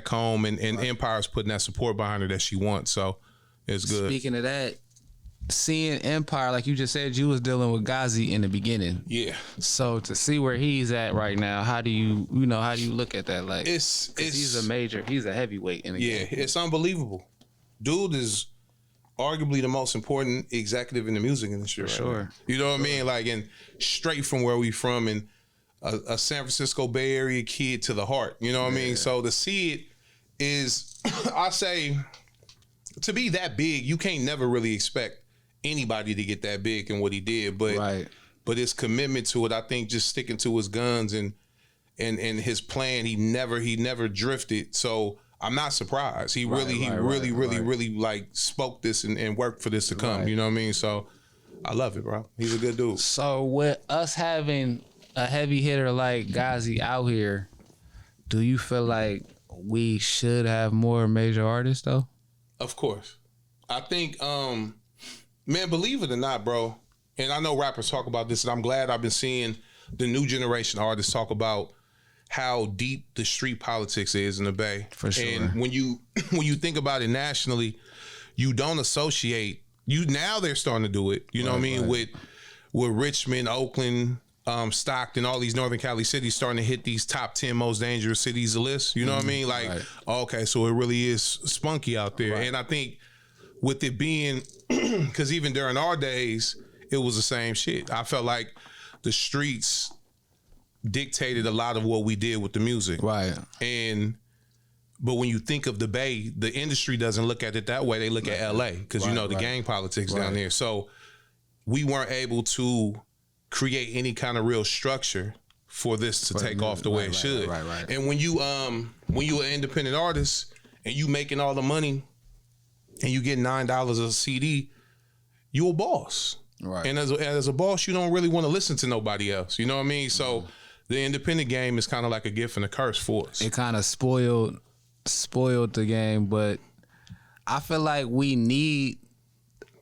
home, and Empire's putting that support behind her that she wants. So it's good. Speaking of that, seeing Empire, like you just said, you was dealing with Ghazi in the beginning. Yeah. So to see where he's at right now, how do you look at that? Like, he's a heavyweight in the game. Yeah, it's unbelievable. Dude is arguably the most important executive in the music industry. For sure. You know what I mean? Like, and straight from where we from, and a San Francisco Bay Area kid to the heart. You know what I mean? So to see it is, I say, to be that big, you can't never really expect anybody to get that big and what he did. But his commitment to it, I think, just sticking to his guns and his plan, he never drifted. So I'm not surprised. He really like spoke this and worked for this to come. You know what I mean? So I love it, bro. He's a good dude. So with us having a heavy hitter like Ghazi out here, do you feel like we should have more major artists though? Of course. I think, man, believe it or not, bro, and I know rappers talk about this, and I'm glad I've been seeing the new generation artists talk about how deep the street politics is in the Bay. For sure. And when you think about it nationally, you don't associate, now they're starting to do it, you know what I mean, with Richmond, Oakland, Stockton, all these Northern Cali cities starting to hit these top 10 most dangerous cities list. You know what I mean? Like, okay, so it really is spunky out there. And I think with it being, because even during our days, it was the same shit. I felt like the streets dictated a lot of what we did with the music. But when you think of the Bay, the industry doesn't look at it that way. They look at LA, because you know the gang politics down there. So we weren't able to create any kind of real structure for this to take off the way it should. And when you an independent artist and you making all the money and you get $9 a CD, you a boss. And as a boss, you don't really want to listen to nobody else. You know what I mean? So the independent game is kind of like a gift and a curse for us. It kind of spoiled the game, but I feel like we need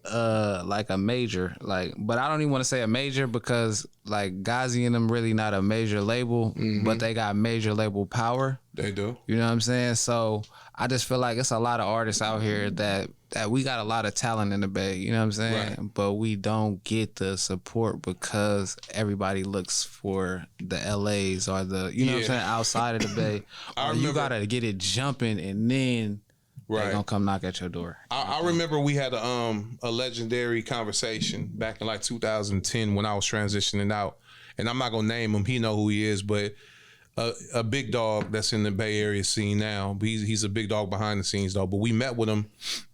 like a major, like, but I don't even want to say a major because like Ghazi and them really not a major label, but they got major label power. They do. You know what I'm saying? So I just feel like it's a lot of artists out here that we got a lot of talent in the Bay. You know what I'm saying? Right. But we don't get the support because everybody looks for the LAs or the, you know what I'm saying, outside of the Bay. You gotta get it jumping and then they're gonna come knock at your door. I remember we had a legendary conversation back in like 2010 when I was transitioning out, and I'm not gonna name him. He know who he is, but a big dog that's in the Bay Area scene now. He's a big dog behind the scenes though. But we met with him,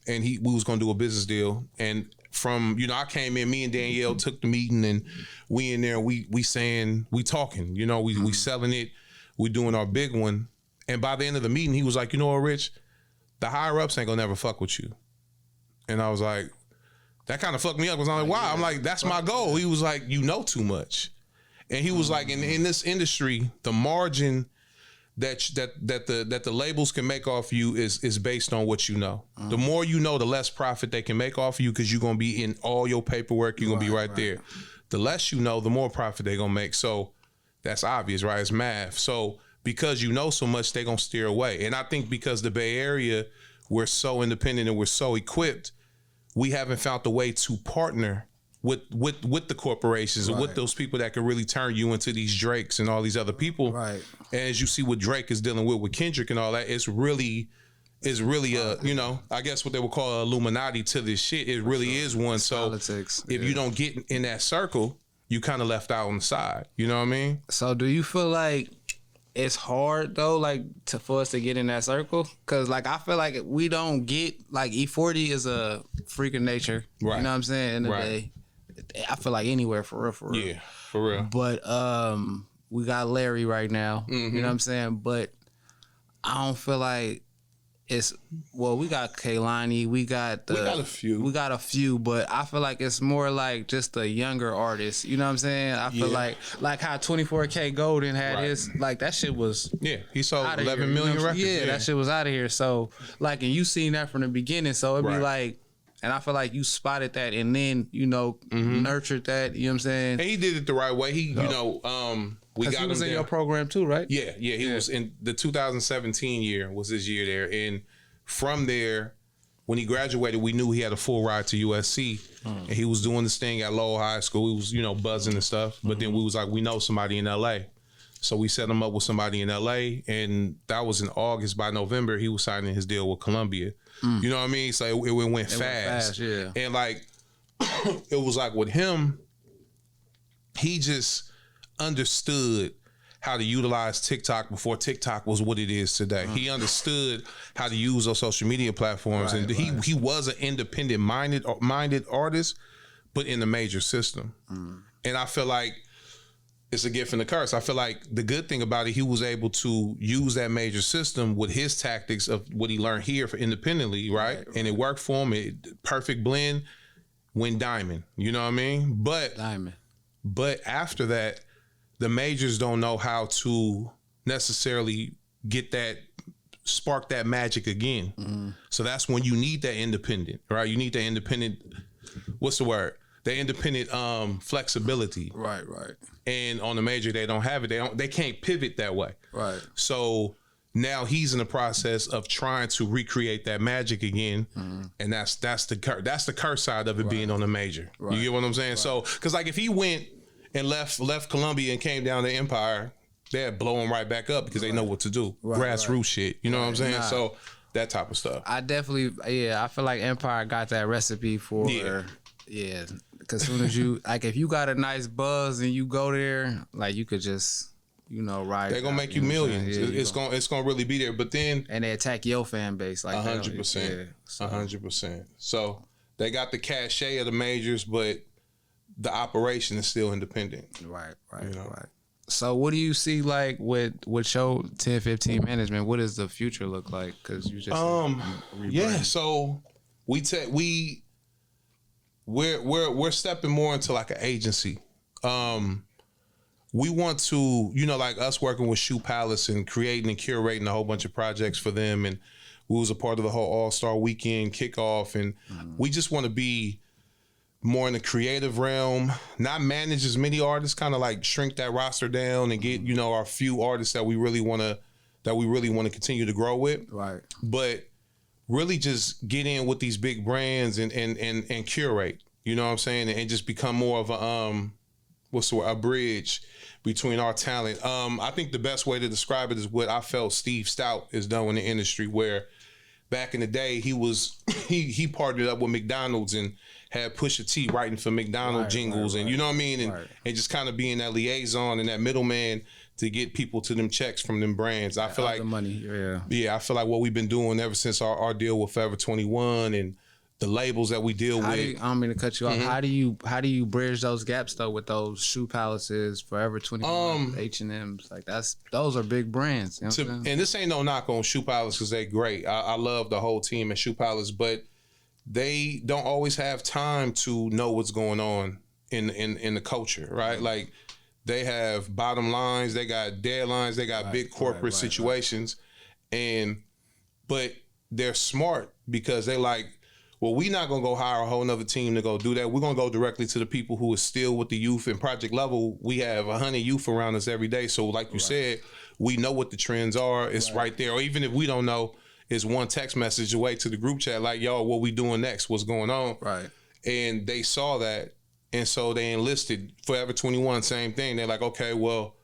and we was gonna do a business deal. And from I came in, me and Danielle took the meeting, and we in there, we talking. We selling it, we doing our big one. And by the end of the meeting, he was like, you know what, Rich, the higher ups ain't gonna never fuck with you. And I was like, that kind of fucked me up because I'm like, wow. I'm like, that's my goal. He was like, you know too much. And he was like, in this industry, the margin that the labels can make off you is based on what you know. The more you know, the less profit they can make off you because you're gonna be in all your paperwork. You're gonna be right there. The less you know, the more profit they're gonna make. So that's obvious, right? It's math. So because you know so much, they're gonna steer away. And I think because the Bay Area, we're so independent and we're so equipped, we haven't found the way to partner with the corporations and with those people that can really turn you into these Drakes and all these other people. Right. And as you see what Drake is dealing with Kendrick and all that, it's really a, I guess what they would call Illuminati to this shit. It really is one. It's so politics. If you don't get in that circle, you kind of left out on the side. You know what I mean? So do you feel like it's hard though, like for us to get in that circle? Cause like I feel like we don't get, like E40 is a freak of nature. Right. You know what I'm saying? In the day. I feel like anywhere for real. Yeah, for real. But we got Larry right now. You know what I'm saying? But I don't feel like it's, well, we got Kehlani, we got a few, but I feel like it's more like just the younger artists. You know what I'm saying? I feel like how 24K Golden had his, like that shit was he sold 11 million records. Yeah, that shit was out of here. So like, and you seen that from the beginning. So it'd be like, and I feel like you spotted that and then, nurtured that, you know what I'm saying? And he did it the right way. He, we got he was in your program too, right? Yeah. He was in the 2017 year was his year there. And from there, when he graduated, we knew he had a full ride to USC. And he was doing this thing at Lowell High School. He was, buzzing and stuff. But then we was like, we know somebody in LA. So we set him up with somebody in LA. And that was in August. By November, he was signing his deal with Columbia. You know what I mean? So it went fast. Yeah. And like, it was like with him, he just understood how to utilize TikTok before TikTok was what it is today. He understood how to use those social media platforms. And he was an independent minded artist, but in the major system. And I feel like it's a gift and a curse. I feel like the good thing about it, he was able to use that major system with his tactics of what he learned here for independently, right? And it worked for him. Perfect blend, went diamond. You know what I mean? But after that, the majors don't know how to necessarily spark that magic again. So that's when you need that independent, right? You need that independent, what's the word? The independent flexibility. Right. And on the major, they don't have it. They can't pivot that way. Right. So now he's in the process of trying to recreate that magic again. And that's the curse side of it being on the major. Right. You get what I'm saying? Right. So, cause like if he went and left Columbia and came down to Empire, they'd blow him right back up because they know what to do. Grassroots shit. You know what I'm saying? So that type of stuff. I definitely, I feel like Empire got that recipe for, because soon as you, like if you got a nice buzz and you go there, like you could just, ride. They're gonna make you millions. It's gonna really be there. But then, and they attack your fan base like 100%. 100%. So they got the cachet of the majors, but the operation is still independent. Right. So what do you see like with your 1015 management? What does the future look like? Because you just so we're stepping more into like an agency. We want to, like us working with Shoe Palace and creating and curating a whole bunch of projects for them. And we was a part of the whole All-Star Weekend kickoff. And we just want to be more in the creative realm, not manage as many artists, kind of like shrink that roster down and get, our few artists that we really want to continue to grow with. Right. But really just get in with these big brands and curate, you know what I'm saying? And just become more of a bridge between our talent. I think the best way to describe it is what I felt Steve Stout has done in the industry, where back in the day, he partnered up with McDonald's and had Pusha T writing for McDonald's jingles, and you know what I mean, and just kind of being that liaison and that middleman to get people to them checks from them brands. I feel like the money, I feel like what we've been doing ever since our deal with Forever 21 and the labels that we deal with. I don't mean to cut you off. How do you bridge those gaps though with those Shoe Palaces, Forever 21, H&M's? Like those are big brands. You know and this ain't no knock on Shoe Palace because they great. I love the whole team at Shoe Palace, but they don't always have time to know what's going on in the culture, right? Like they have bottom lines, they got deadlines, they got big corporate situations, but they're smart because they like, well, we're not going to go hire a whole nother team to go do that. We're going to go directly to the people who are still with the youth. And Project Level, we have 100 youth around us every day. So like you said, we know what the trends are. It's right there. Or even if we don't know, it's one text message away to the group chat like, yo, what we doing next? What's going on? Right. And they saw that. And so they enlisted Forever 21, same thing. They're like, okay, well,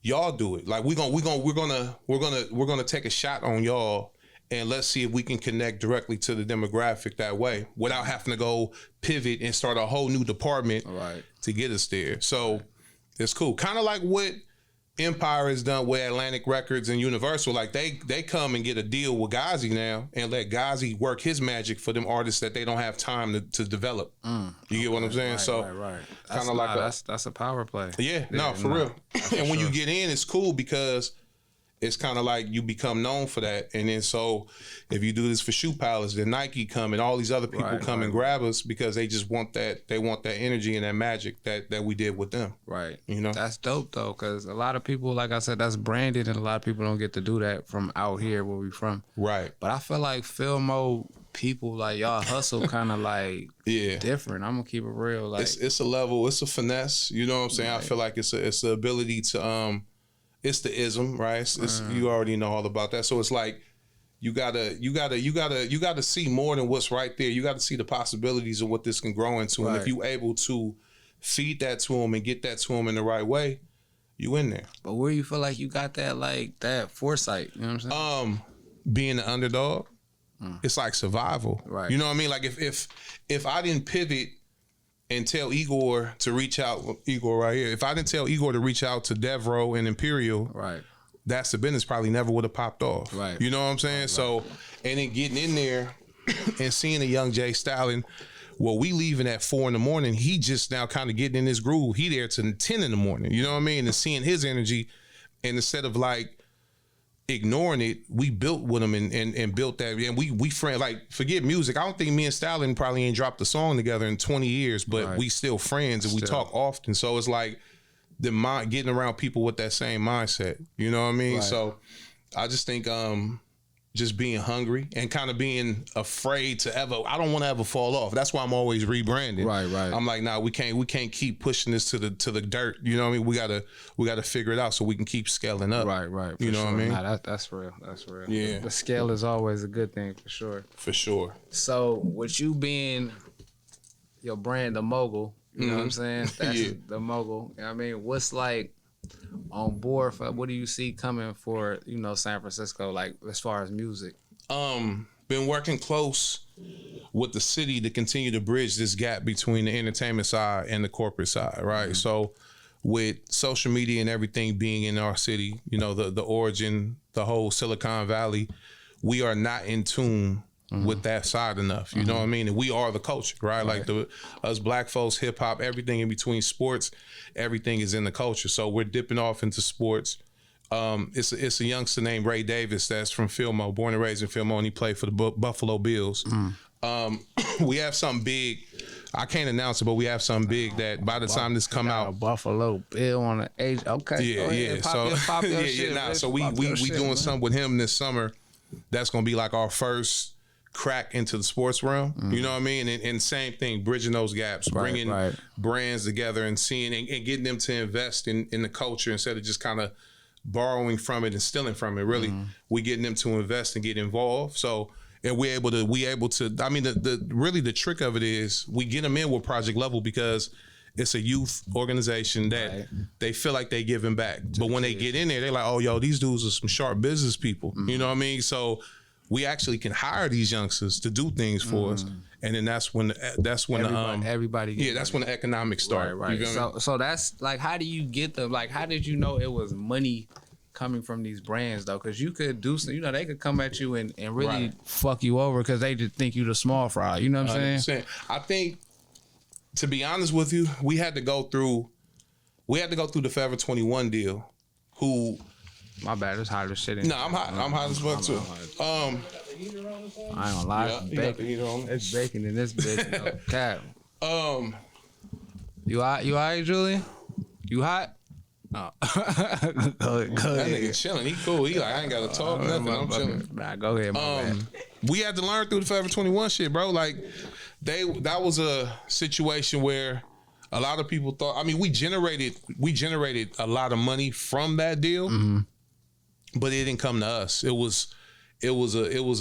y'all do it. Like we're gonna take a shot on y'all. And let's see if we can connect directly to the demographic that way without having to go pivot and start a whole new department to get us there. So it's cool. Kind of like what Empire has done with Atlantic Records and Universal. Like they come and get a deal with Ghazi now and let Ghazi work his magic for them artists that they don't have time to develop. You get what I'm saying? Right. Kind of like that's a power play. Yeah, for real. And when you get in, it's cool because it's kind of like you become known for that. And then so if you do this for Shoe Palace, then Nike come and all these other people come and grab us because they just want that. They want that energy and that magic that we did with them. Right. You know? That's dope though, because a lot of people, like I said, that's branded and a lot of people don't get to do that from out here where we from. Right. But I feel like Filmo people, like y'all hustle kind of like different. I'm going to keep it real. Like it's a level, it's a finesse. You know what I'm saying? I feel like it's the ability to, it's the ism, right? It's you already know all about that. So it's like you gotta see more than what's right there. You gotta see the possibilities of what this can grow into. And if you able to feed that to them and get that to them in the right way, you in there. But where you feel like you got that foresight, you know what I'm saying? Being the underdog, it's like survival. Right. You know what I mean? Like if I didn't pivot and tell Igor to reach out, Igor right here. If I didn't tell Igor to reach out to Devro and Imperial, that's the business probably never would have popped off. Right. You know what I'm saying? So, and then getting in there and seeing a young Jay Stalin, well, we leaving at 4 a.m. He just now kind of getting in his groove. He there to 10 a.m. You know what I mean? And seeing his energy, and instead of like ignoring it, we built with him and built that, and we friend, like, forget music. I don't think me and Stalin probably ain't dropped a song together in 20 years, but we still friends and we talk often. So it's like getting around people with that same mindset. You know what I mean? So I just think just being hungry and kind of being afraid to I don't want to ever fall off. That's why I'm always rebranding. Right. I'm like, nah, we can't keep pushing this to the dirt. You know what I mean? We gotta figure it out so we can keep scaling up. Right. You know what I mean? Nah, that's real. Yeah. The scale is always a good thing for sure. For sure. So with you being your brand, the Mogul, you know what I'm saying? That's the Mogul. You know what I mean? What's like on board for, what do you see coming for, San Francisco, like as far as music? Been working close with the city to continue to bridge this gap between the entertainment side and the corporate side, right? So with social media and everything being in our city, the origin, the whole Silicon Valley, we are not in tune with that side enough. You know what I mean? And we are the culture, right? Like us black folks, hip hop, everything in between sports, everything is in the culture. So we're dipping off into sports. It's a youngster named Ray Davis that's from Fillmore, born and raised in Fillmore, and he played for the Buffalo Bills. We have something big. I can't announce it, but we have something big that by the time this come out, a Buffalo Bill on the age. Okay, yeah. Pop your shit, So we doing something with him this summer. That's gonna be like our first crack into the sports realm. You know what I mean? And same thing, bridging those gaps, bringing brands together and seeing and getting them to invest in the culture instead of just kind of borrowing from it and stealing from it. Really, we getting them to invest and get involved. So, and we able to. I mean, the trick of it is we get them in with Project Level because it's a youth organization that they feel like they giving back. But when they get in there, they're like, oh, yo, these dudes are some sharp business people. You know what I mean? So we actually can hire these youngsters to do things for us. And then that's when everybody gets that's when the economics start. Right. So that's like, how do you get them? Like, how did you know it was money coming from these brands though? Because you could do some, they could come at you and really fuck you over because they just think you the small fry. You know what I'm saying? I think, to be honest with you, we had to go through the Forever 21 deal. My bad, it's hot as shit. No, I'm hot. I'm hot as fuck too. I ain't gonna lie, it's bacon in this bitch. Cap. You all right, Julian? You hot? Oh. Go ahead. That nigga chilling. He cool. He like, I ain't gotta talk nothing. I'm chilling. Nah, go ahead, my man. We had to learn through the Forever 21 shit, bro. Like, that was a situation where a lot of people thought. I mean, we generated a lot of money from that deal, but it didn't come to us. It was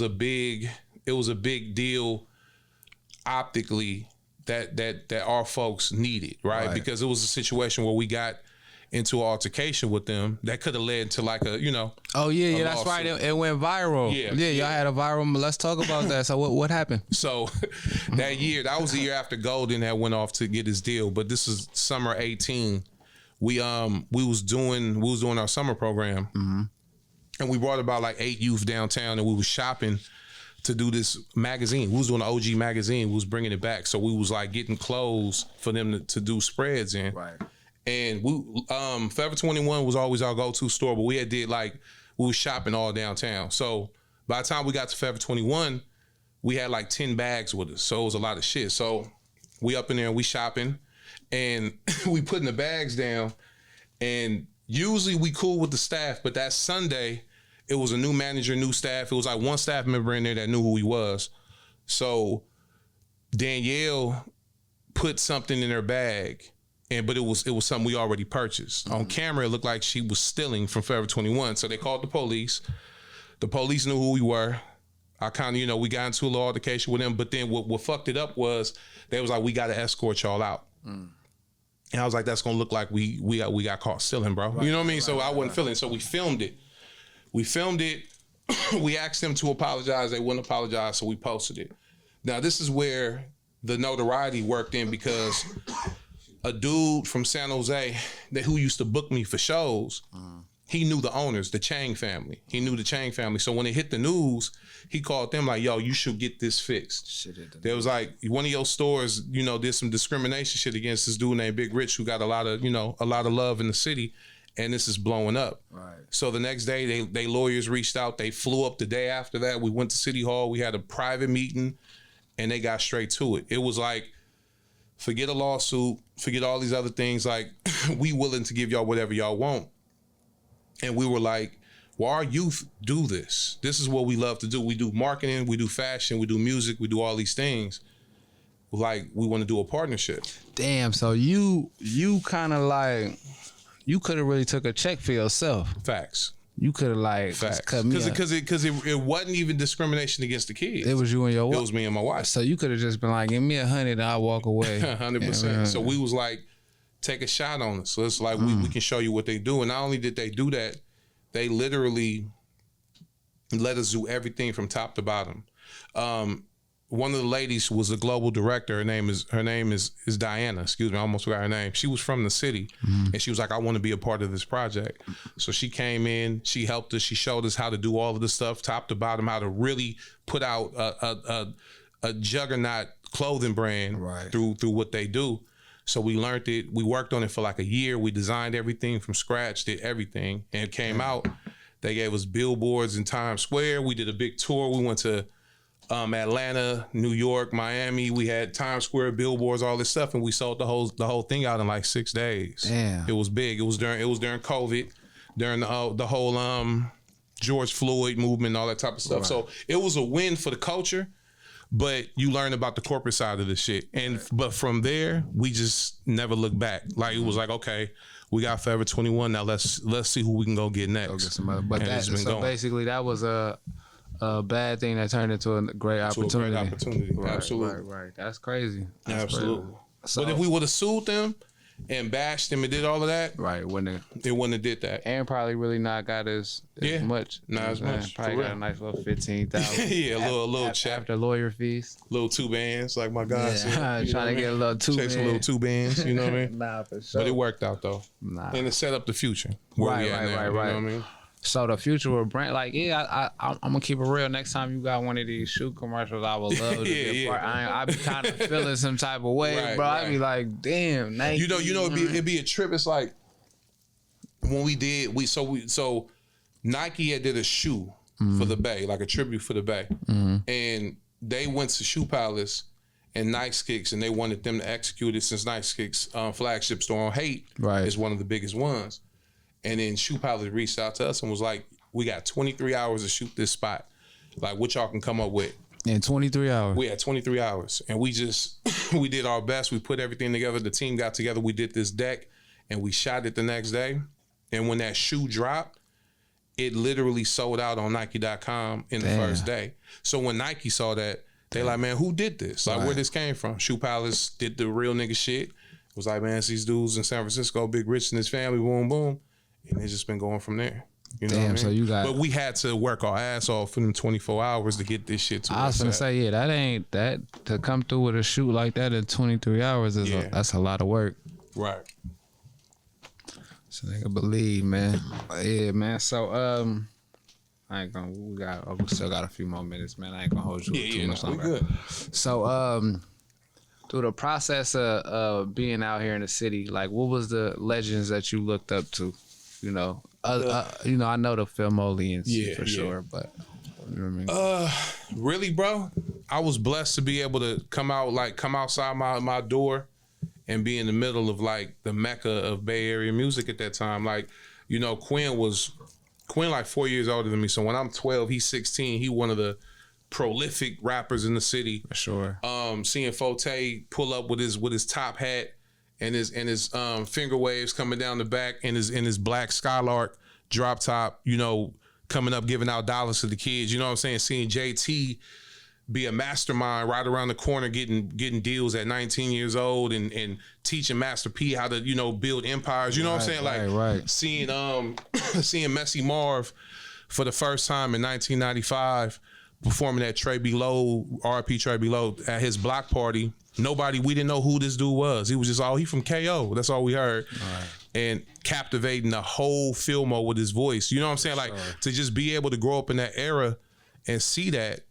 a big deal optically that our folks needed, right? Because it was a situation where we got into an altercation with them that could have led to like a Oh yeah, that's right. It went viral. Yeah, y'all had a viral. Let's talk about that. So what happened? So that was the year after Golden had went off to get his deal. But this is summer 18. We was doing our summer program, and we brought about like 8 youth downtown, and we was shopping to do this magazine. We was doing an OG magazine. We was bringing it back, so we was like getting clothes for them to do spreads in. Right. And we Forever 21 was always our go-to store, but we was shopping all downtown. So by the time we got to Forever 21, we had like 10 bags with us. So it was a lot of shit. So we up in there and we shopping and we putting the bags down. And usually we cool with the staff, but that Sunday, it was a new manager, new staff. It was like one staff member in there that knew who he was. So Danielle put something in her bag. But it was something we already purchased. On camera, it looked like she was stealing from Forever 21. So they called the police. The police knew who we were. I kind of, we got into a little altercation with them. But then what fucked it up was they was like, we got to escort y'all out. And I was like, that's gonna look like we got caught stealing, bro. You know what I mean? So I wasn't feeling. So we filmed it. We asked them to apologize. They wouldn't apologize. So we posted it. Now this is where the notoriety worked in because a dude from San Jose who used to book me for shows, he knew the owners, the Chang family. He knew the Chang family. So when it hit the news, he called them like, yo, you should get this fixed. There was like, one of your stores, did some discrimination shit against this dude named Big Rich who got a lot of love in the city, and this is blowing up. Right. So the next day, they lawyers reached out. They flew up the day after that. We went to City Hall. We had a private meeting, and they got straight to it. It was like, forget a lawsuit, forget all these other things. Like, we willing to give y'all whatever y'all want. And we were like, well, our youth do this. This is what we love to do. We do marketing, we do fashion, we do music, we do all these things. Like, we want to do a partnership. Damn, so you kind of like, you could have really took a check for yourself. Facts. You could have like cut me because it wasn't even discrimination against the kids. It was you and your wife. It was me and my wife. So you could have just been like, give me $100 and I'll walk away. 100%. So we was like, take a shot on us. So it's like we can show you what they do. And not only did they do that, they literally let us do everything from top to bottom. One of the ladies was a global director. Her name is Diana. Excuse me, I almost forgot her name. She was from the city, and she was like, I want to be a part of this project. So she came in, she helped us, she showed us how to do all of the stuff, top to bottom, how to really put out a juggernaut clothing brand through what they do. So we learned it. We worked on it for like a year. We designed everything from scratch, did everything, and it came out. They gave us billboards in Times Square. We did a big tour. We went to Atlanta, New York, Miami. We had Times Square billboards, all this stuff, and we sold the whole thing out in like 6 days. Damn. It was big. It was during COVID, during the whole George Floyd movement, all that type of stuff. Right. So it was a win for the culture, But you learn about the corporate side of the shit. But from there, we just never looked back. Like it was like, okay, we got Forever 21. Now let's see who we can go get next. Go get somebody. But basically that was a bad thing that turned into a great opportunity. Right, absolutely. Right. That's crazy. Absolutely. Crazy. So, but if we would have sued them and bashed them and did all of that, right, it wouldn't have did that. And probably really not got as much. Not as much. Probably got a nice little 15,000. Yeah, a little check after lawyer fees. Little 2 bands, like my guy said. Trying to get a little 2 bands. Chase a little 2 bands, you know what I mean? Nah, for sure. But it worked out though. Nah. And it set up the future. Right. You know what I mean? So the future will brand I'm gonna keep it real. Next time you got one of these shoe commercials, I would love to be a part. I be kind of feeling some type of way, bro. I'd be like, damn, Nike. It'd be a trip. It's like when so Nike had did a shoe for the Bay, like a tribute for the Bay, and they went to Shoe Palace and Nice Kicks, and they wanted them to execute it since Nice Kicks flagship store on Haight is one of the biggest ones. And then Shoe Palace reached out to us and was like, we got 23 hours to shoot this spot. Like, what y'all can come up with? In 23 hours? We had 23 hours. And we did our best. We put everything together. The team got together. We did this deck, and we shot it the next day. And when that shoe dropped, it literally sold out on Nike.com in the first day. So when Nike saw that, they like, man, who did this? Like, where this came from? Shoe Palace did the real nigga shit. It was like, man, it's these dudes in San Francisco, Big Rich and his family, boom, boom. And it's just been going from there. You know what I mean? So you got. But we had to work our ass off for them 24 hours to get this shit to us. I was gonna say, that ain't that to come through with a shoot like that in 23 hours that's a lot of work. Right. So they can believe, man. Yeah, man. So I ain't gonna. We still got a few more minutes, man. I ain't gonna hold you too much longer. We good. So through the process of being out here in the city, like what was the legends that you looked up to? You know, I know the Filmolians for sure, but you know what I mean? Really, bro, I was blessed to be able to come outside my door and be in the middle of like the mecca of Bay Area music at that time. Like, you know, Quinn like 4 years older than me, so when I'm 12, he's 16. He one of the prolific rappers in the city. For sure. Seeing Forte pull up with his top hat and his finger waves coming down the back and his black Skylark drop top, you know, coming up giving out dollars to the kids. You know what I'm saying? Seeing JT be a mastermind right around the corner getting deals at 19 years old and teaching Master P how to, you know, build empires. You know what I'm saying? Like seeing Messy Marv for the first time in 1995 performing at Trey Below, RP Trey Below, at his block party. We didn't know who this dude was. He was just, he from KO. That's all we heard. Right. And captivating the whole Filmo with his voice. You know what I'm saying? Like, to just be able to grow up in that era and see that,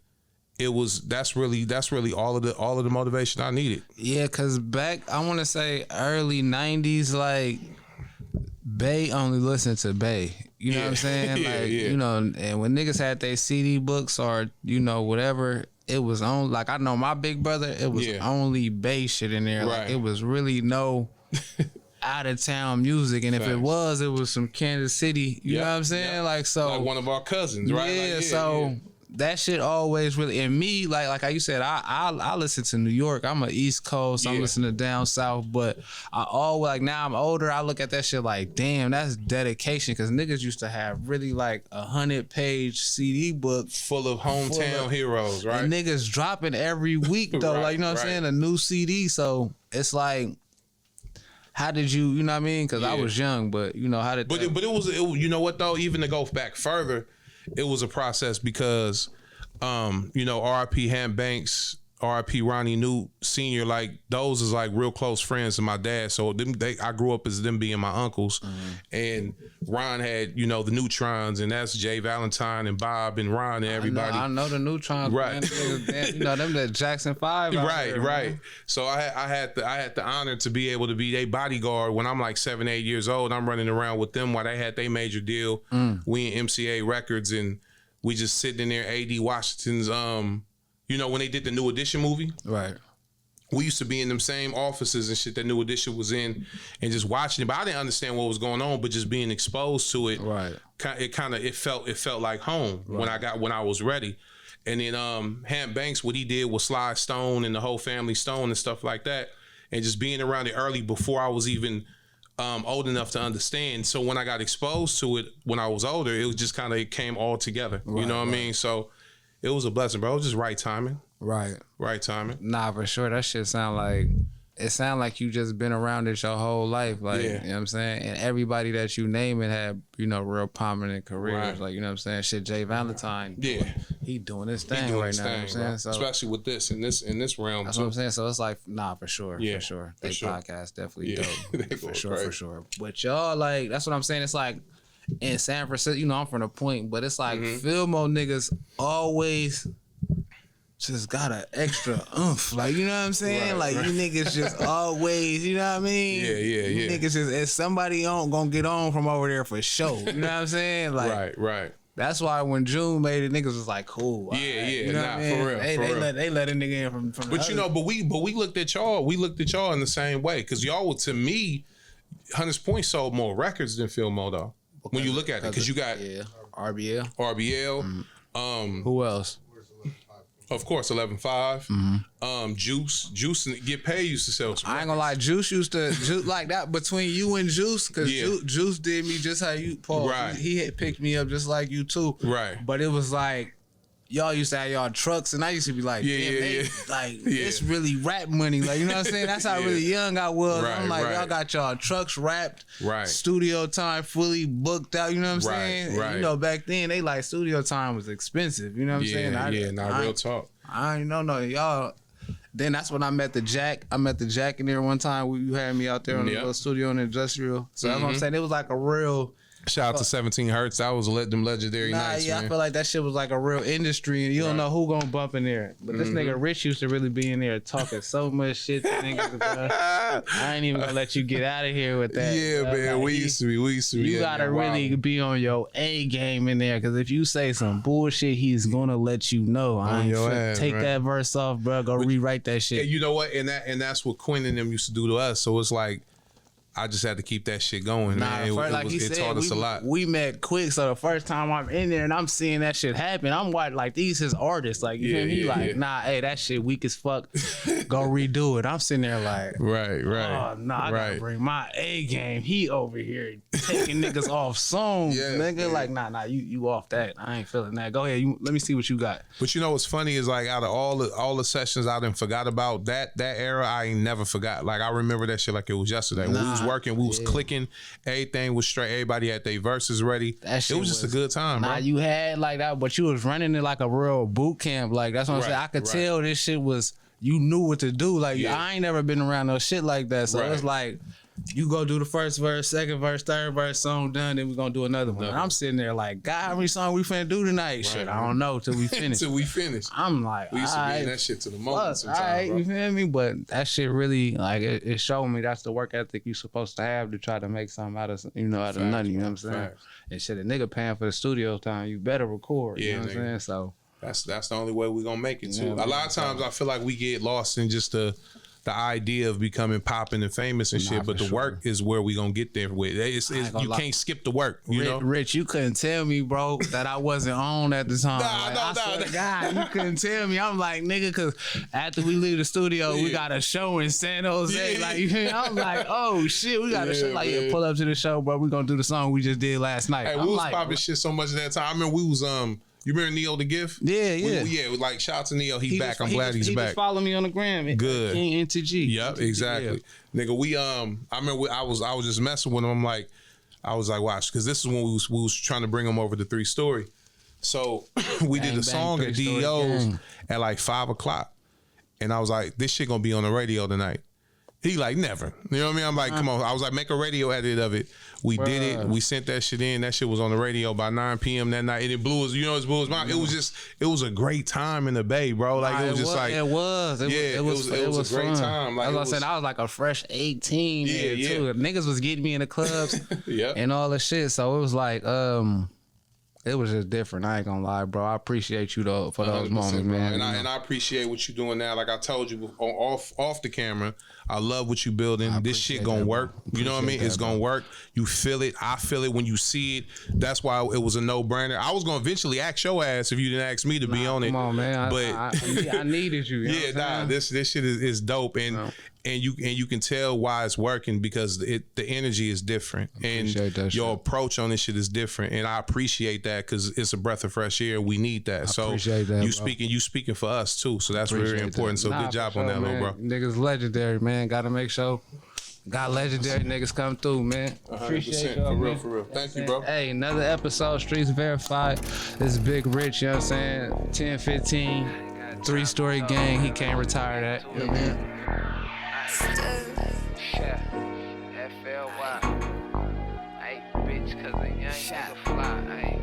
that's really all of the motivation I needed. Yeah, cause back, I want to say early 90s, like, Bay only listened to Bay. You know what I'm saying? Like, you know, and when niggas had their CD books or, you know, whatever, it was on, like, I know my big brother, it was only Bay shit in there. Right. Like, it was really no out of town music. And if it was some Kansas City, you know what I'm saying? Like, so. Like one of our cousins, right? Yeah, that shit always really, and me, like you said, I listen to New York. I'm an East Coast. I'm listening to down South, but I always, like, now I'm older, I look at that shit like, damn, that's dedication. Cause niggas used to have really like 100-page CD book full of hometown heroes, right? And niggas dropping every week though, right, like, you know what I'm saying? A new CD. So it's like, how did you know what I mean? Cause I was young, but you know, how did but it was, you know what though, even to go back further, it was a process because, you know, R.I.P. Ham Banks, R.I.P. Ronnie Newt Sr., like, those is like real close friends of my dad. So I grew up as them being my uncles. Mm-hmm. And Ron had, you know, the Neutrons, and that's Jay Valentine and Bob and Ron and everybody. I know the Neutrons, right? Man, you know them, the Jackson 5. Right, there, right. Man. So I had the honor to be able to be their bodyguard when I'm like 7, 8 years old. I'm running around with them while they had their major deal. We in MCA Records, and we just sitting in there. A.D. Washington's, you know, when they did the New Edition movie, right? We used to be in them same offices and shit that New Edition was in, and just watching it. But I didn't understand what was going on. But just being exposed to it, right? It felt like home when I was ready. And then Hamp Banks, what he did was Sly Stone and the whole family Stone and stuff like that. And just being around it early before I was even old enough to understand. So when I got exposed to it when I was older, it was just kind of, it came all together. Right, you know what I mean? So it was a blessing, bro. It was just right timing. Right. Right timing. Nah, for sure. That shit sound like you just been around it your whole life. Like, you know what I'm saying? And everybody that you name it had, real prominent careers. Right. Like, you know what I'm saying? Shit, Jay Valentine. Yeah. He doing his thing right now. You know what I'm saying? So, especially with this, in this realm. That's too. what I'm saying. So it's like, nah, for sure. Yeah. For sure. They podcast definitely dope. For sure, for sure. But y'all, like, that's what I'm saying. It's like, in San Francisco, I'm from the point, but it's like Filmo niggas always just got an extra oomph. Like, you know what I'm saying? Right, you niggas just always, you know what I mean? Yeah. You niggas just, if somebody gonna get on from over there for sure. You know what I'm saying? Like, right. That's why when June made it, niggas was like, cool. Yeah, you know for real. They let a nigga in from But but we looked at y'all. We looked at y'all in the same way. Cause y'all, to me, Hunters Point sold more records than Filmo though. When you look at it, because you got RBL. Who else? Of course, 11.5. Juice and Get Paid used to sell some. I ain't gonna lie, Juice used to like that between you and Juice, because Juice did me just how you, Paul. Right. He had picked me up just like you too. Right. But it was like, y'all used to have y'all trucks, and I used to be like, it's really rap money. Like, you know what I'm saying? That's how really young I was. Right, I'm like, y'all got y'all trucks wrapped, studio time fully booked out, you know what I'm saying? Right. And, back then, they like studio time was expensive, you know what I'm saying? Real talk. I ain't know y'all. Then that's when I met the Jack. I met the Jack in there one time. You had me out there on the little studio in the industrial. So that's what I'm saying. It was like a real... Shout out to 17 Hertz. That was them legendary nights, man. I feel like that shit was like a real industry, and you don't know who gonna bump in there. But this nigga Rich used to really be in there talking so much shit to niggas. I ain't even gonna let you get out of here with that. Yeah, man. Like, we used to be. You gotta really be on your A game in there, because if you say some bullshit, he's gonna let you know. I ain't take that verse off, bro. Go rewrite that shit. Yeah, you know what? And that's what Quinn and them used to do to us. So it's like, I just had to keep that shit going, man. It taught us a lot. We met quick, so the first time I'm in there and I'm seeing that shit happen, I'm like, these his artists. Like, you feel me? Nah, hey, that shit weak as fuck. Go redo it. I'm sitting there like, right. Oh, nah, I gotta bring my A game. He over here taking niggas off songs, nigga. Like, nah, you off that. I ain't feeling that. Go ahead, let me see what you got. But you know what's funny is, like, out of all the sessions I done forgot about, that era, I ain't never forgot. Like, I remember that shit like it was yesterday. We was working, we was clicking, everything was straight, everybody had their verses ready. It was just a good time, bro. You had like that, but you was running it like a real boot camp. Like, that's what I'm saying. I could tell this shit was, you knew what to do. Like, I ain't never been around no shit like that. So it's like, you go do the first verse, second verse, third verse, song done, then we gonna do another one. And I'm sitting there like, God, how many songs we finna do tonight? Shit, I don't know till we finish. I'm like, we used to be in that shit to the moment sometimes, you feel me? But that shit really, like, it showed me that's the work ethic you supposed to have to try to make something out of nothing. You know what I'm saying? And shit, a nigga paying for the studio time, you better record. You know what I'm saying? So that's the only way we gonna make it too. A lot of times I feel like we get lost in just the idea of becoming popping and famous and shit, but the work is where we gonna get there with. You can't skip the work, you know? Rich, you couldn't tell me, bro, that I wasn't on at the time. I swear to God, you couldn't tell me. I'm like, nigga, because after we leave the studio, we got a show in San Jose. Like, I'm like, oh shit, we got a show. Like, pull up to the show, bro. We gonna do the song we just did last night. Hey, we was popping shit so much at that time. I remember we was you remember Neo the Gift? Yeah. Like, shout out to Neo. He's back. I'm glad he's back. He just followed me on the gram. Good. King NTG. Yep, exactly. Yeah. Nigga, we I remember I was just messing with him. I'm like, I was like, watch, because this is when we was trying to bring him over to 3 Story. So we did a song at DEO's at like 5 o'clock, and I was like, this shit gonna be on the radio tonight. He like, never. You know what I mean? I'm like, come on. I was like, make a radio edit of it. We did it. We sent that shit in. That shit was on the radio by 9 p.m. that night. And it blew us, it blew us mind. It was a great time in the Bay, bro. Like, it was just like. It was. It was a great time. Like, I said, I was like a fresh 18 too. Niggas was getting me in the clubs and all the shit. So it was like, it was just different. I ain't gonna lie, bro. I appreciate you though for those moments, man. And I appreciate what you're doing now. Like I told you off the camera, I love what you building. This shit gonna work. You know what I mean? It's gonna work. You feel it. I feel it when you see it. That's why it was a no-brainer. I was gonna eventually ask your ass if you didn't ask me to be on it. Come on, man. But I needed you. This shit is dope, and you can tell why it's working because the energy is different, and your approach on this shit is different, and I appreciate that because it's a breath of fresh air. We need that. So you speaking for us too. So that's very important. So good job on that, little bro. Niggas legendary, man. Gotta make sure. Got legendary niggas come through, man. 100%. Appreciate y'all, For real. Thank you, bro. Hey, another episode, Streets Verified. This is Big Rich, you know what I'm saying? 10-15, 3-story gang. He can't retire that. You know what I mean? Yeah, FLY. Hey, bitch, cause a young nigga fly. Hey.